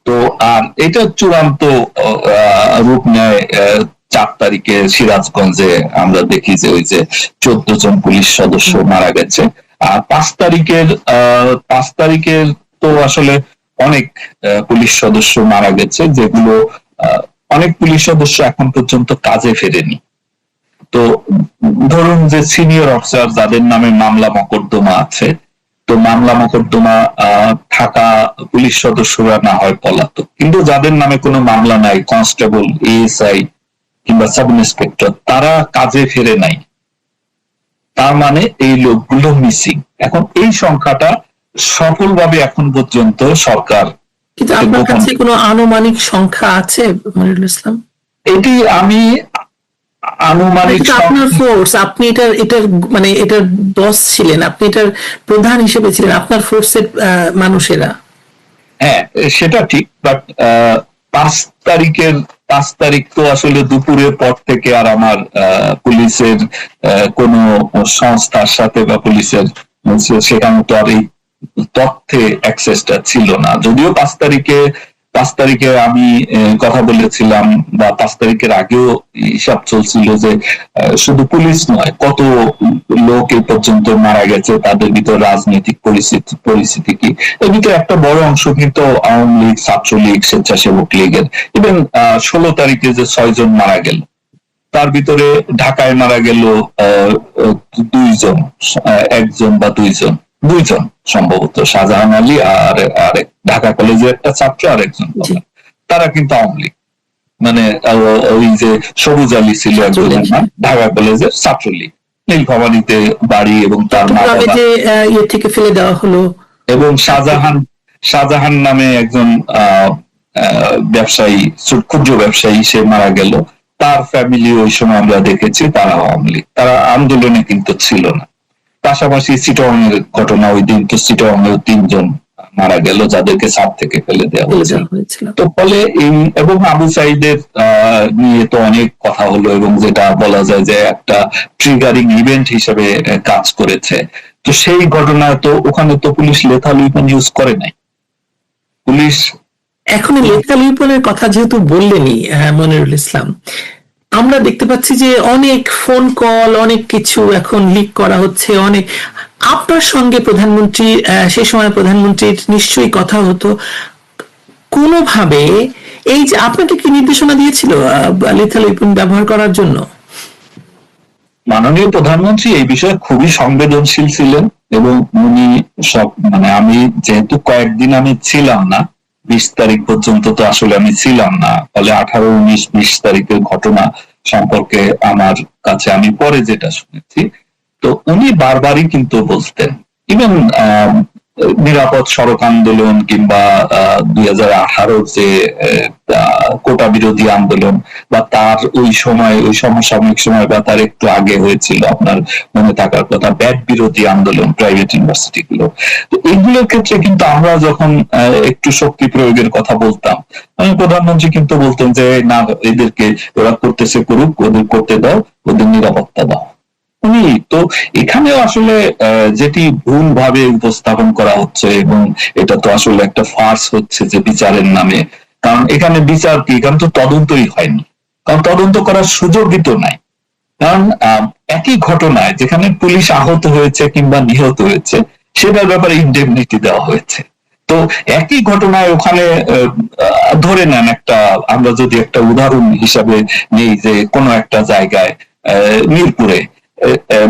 তো আর এটা চূড়ান্ত রূপ নেয় 4 তারিখে সিরাজগঞ্জে আমরা দেখি যে ওই যে 14 জন পুলিশ সদস্য মারা গেছে। আর 5 তারিখের তো আসলে অনেক পুলিশ সদস্য মারা গেছে, যেগুলো অনেক পুলিশ সদস্য এখন পর্যন্ত কাজে ফেরেনি। তো ধরুন যে সিনিয়র অফিসার যাদের নামে মামলা মকদ্দমা আছে, তো মামলা মকদ্দমা থাকা পুলিশ সদস্যরা না হয় পলাতক, কিন্তু যাদের নামে কোনো মামলা নাই, কনস্টেবল, এএসআই কিংবা সাব ইন্সপেক্টর, তারা কাজে ফেরে নাই। তার মানে এই লোকগুলো মিসিং। এখন এই সংখ্যাটা সফলভাবে এখন পর্যন্ত সরকার, কিন্তু আপনার কাছে কোনো আনুমানিক সংখ্যা আছে মনিরুল ইসলাম? এটি আমি আনুমানিক, আপনার ফোর্স, আপনি এটার মানে এটার বস ছিলেন, আপনি এটার প্রধান হিসেবে ছিলেন, আপনার ফোর্সের মানুষেরা। হ্যাঁ সেটা ঠিক, বাট 5 তারিখ তো আসলে দুপুরের পর থেকে আর আমার পুলিশের কোন সংস্থার সাথে বা পুলিশের সেখানে তো আর এই তথ্যে অ্যাক্সেসটা ছিল না। যদিও 5 তারিখে আমি কথা বলেছিলাম, বা 5 তারিখের আগেও হিসাব চলছিল যে শুধু পুলিশ নয়, কত লোক এই পর্যন্ত মারা গেছে, তাদের ভিতর রাজনৈতিক পরিস্থিতি কি। এর ভিতরে একটা বড় অংশ কিন্তু আওয়ামী লীগ, ছাত্রলীগ, স্বেচ্ছাসেবক লীগের। ইভেন 16 তারিখে যে 6 জন মারা গেল, তার ভিতরে ঢাকায় মারা গেল 2 জন, 1 জন বা 2 জন, 2 জন সম্ভবত, শাহজাহান আলী আর ঢাকা কলেজের একটা ছাত্র আর একজন। তারা কিন্তু আওয়ামী লীগ, মানে ওই যে সবুজ আলী ছিল একজনের নাম, ঢাকা কলেজের ছাত্রলীগ, নীলফামারীতে বাড়ি, এবং তার ইয়ে থেকে ফেলে দেওয়া হলো। এবং শাহজাহান নামে একজন ব্যবসায়ী, ক্ষুদ্র ব্যবসায়ী, সে মারা গেল। তার ফ্যামিলি ওই সময় আমরা দেখেছি তারা আওয়ামী লীগ, তারা আন্দোলনে কিন্তু ছিল না। পাশাপাশি চিটং এর ঘটনা, ওই দিন তো চিটং এ 3 জন মারা গেল যাদেরকে ছাদ থেকে ফেলে দেওয়া হয়েছিল। তো ফলে এই, এবং আবু সাইদের নিয়ে তো অনেক কথা হলো, এবং যেটা বলা যায় যে একটা ট্রিগারিং ইভেন্ট হিসেবে কাজ করেছে। তো সেই ঘটনায় তো ওখানে তো পুলিশ লেথাল উইপন ইউজ করে নাই। পুলিশ এখন লেথাল উইপনের কথা যেহেতু বললেনই মনিরুল ইসলাম, আমরা দেখতে পাচ্ছি যে অনেক ফোন কল, অনেক কিছু এখন লিক করা হচ্ছে। অনেক আপনার সঙ্গে প্রধানমন্ত্রী, সেই সময় প্রধানমন্ত্রীর নিশ্চয়ই কথা হতো কোনোভাবে। এই যে আপনাকে কি নির্দেশনা দিয়েছিল লেথাল উইপন ব্যবহার করার জন্য? মাননীয় প্রধানমন্ত্রী এই বিষয়ে খুবই সংবেদনশীল ছিলেন, এবং উনি সব, মানে আমি যেহেতু কয়েকদিন আমি ছিলাম না, 20 তারিখ পর্যন্ত তো আসলে আমি ছিলাম না, ফলে 18, 19, 20 তারিখের ঘটনা সম্পর্কে আমার কাছে আমি পরে যেটা শুনেছি, তো উনি বারবারই কিন্তু বলতেন, ইভেন নিরাপদ সড়ক আন্দোলন কিংবা 2018 যে কোটা বিরোধী আন্দোলন, বা তার ওই সময়, ওই সমসাময়িক সময় বা তার একটু আগে হয়েছিল, আপনার মনে থাকার কথা, ব্যাট বিরোধী আন্দোলন, প্রাইভেট ইউনিভার্সিটি গুলো। তো এইগুলোর ক্ষেত্রে কিন্তু আমরা যখন একটু শক্তি প্রয়োগের কথা বলতাম, প্রধানমন্ত্রী কিন্তু বলতেন যে না, এদেরকে ওরা করতেছে করুক, ওদের করতে দাও, ওদের নিরাপত্তা দাও। উনি তো এখানেও আসলে যেটি ভুল ভাবে উপস্থাপন করা হচ্ছে, এবং এটা তো আসলে একটা ফার্স হচ্ছে যে বিচারের নামে। কারণ এখানে বিচার কি, এখানে তো তদন্তই হয়নি, কারণ তদন্ত করার সুযোগই তো নাই। কারণ একই ঘটনায় যেখানে পুলিশ আহত হয়েছে কিংবা নিহত হয়েছে, সেটার ব্যাপারে ইনডেমনিটি দেওয়া হয়েছে। তো একই ঘটনায় ওখানে ধরে নেন একটা, আমরা যদি একটা উদাহরণ হিসাবে নেই, যে কোনো একটা জায়গায়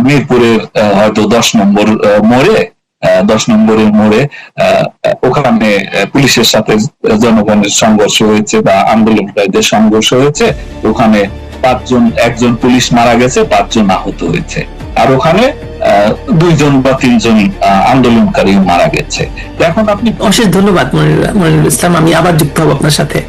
মিরপুরের হয়তো 10 নম্বর মোড়ে, 10 নম্বরের মোড়ে ওখানে পুলিশের সাথে জনগণের সংঘর্ষ হয়েছে বা আন্দোলনকারীদের সংঘর্ষ হয়েছে, ওখানে 5 জন, একজন পুলিশ মারা গেছে, 5 জন আহত হয়েছে, আর ওখানে 2 জন বা 3 জন আন্দোলনকারী মারা গেছে। এখন আপনি, অশেষ ধন্যবাদ মনিরুল ইসলাম, আমি আবার যুক্ত হব আপনার সাথে।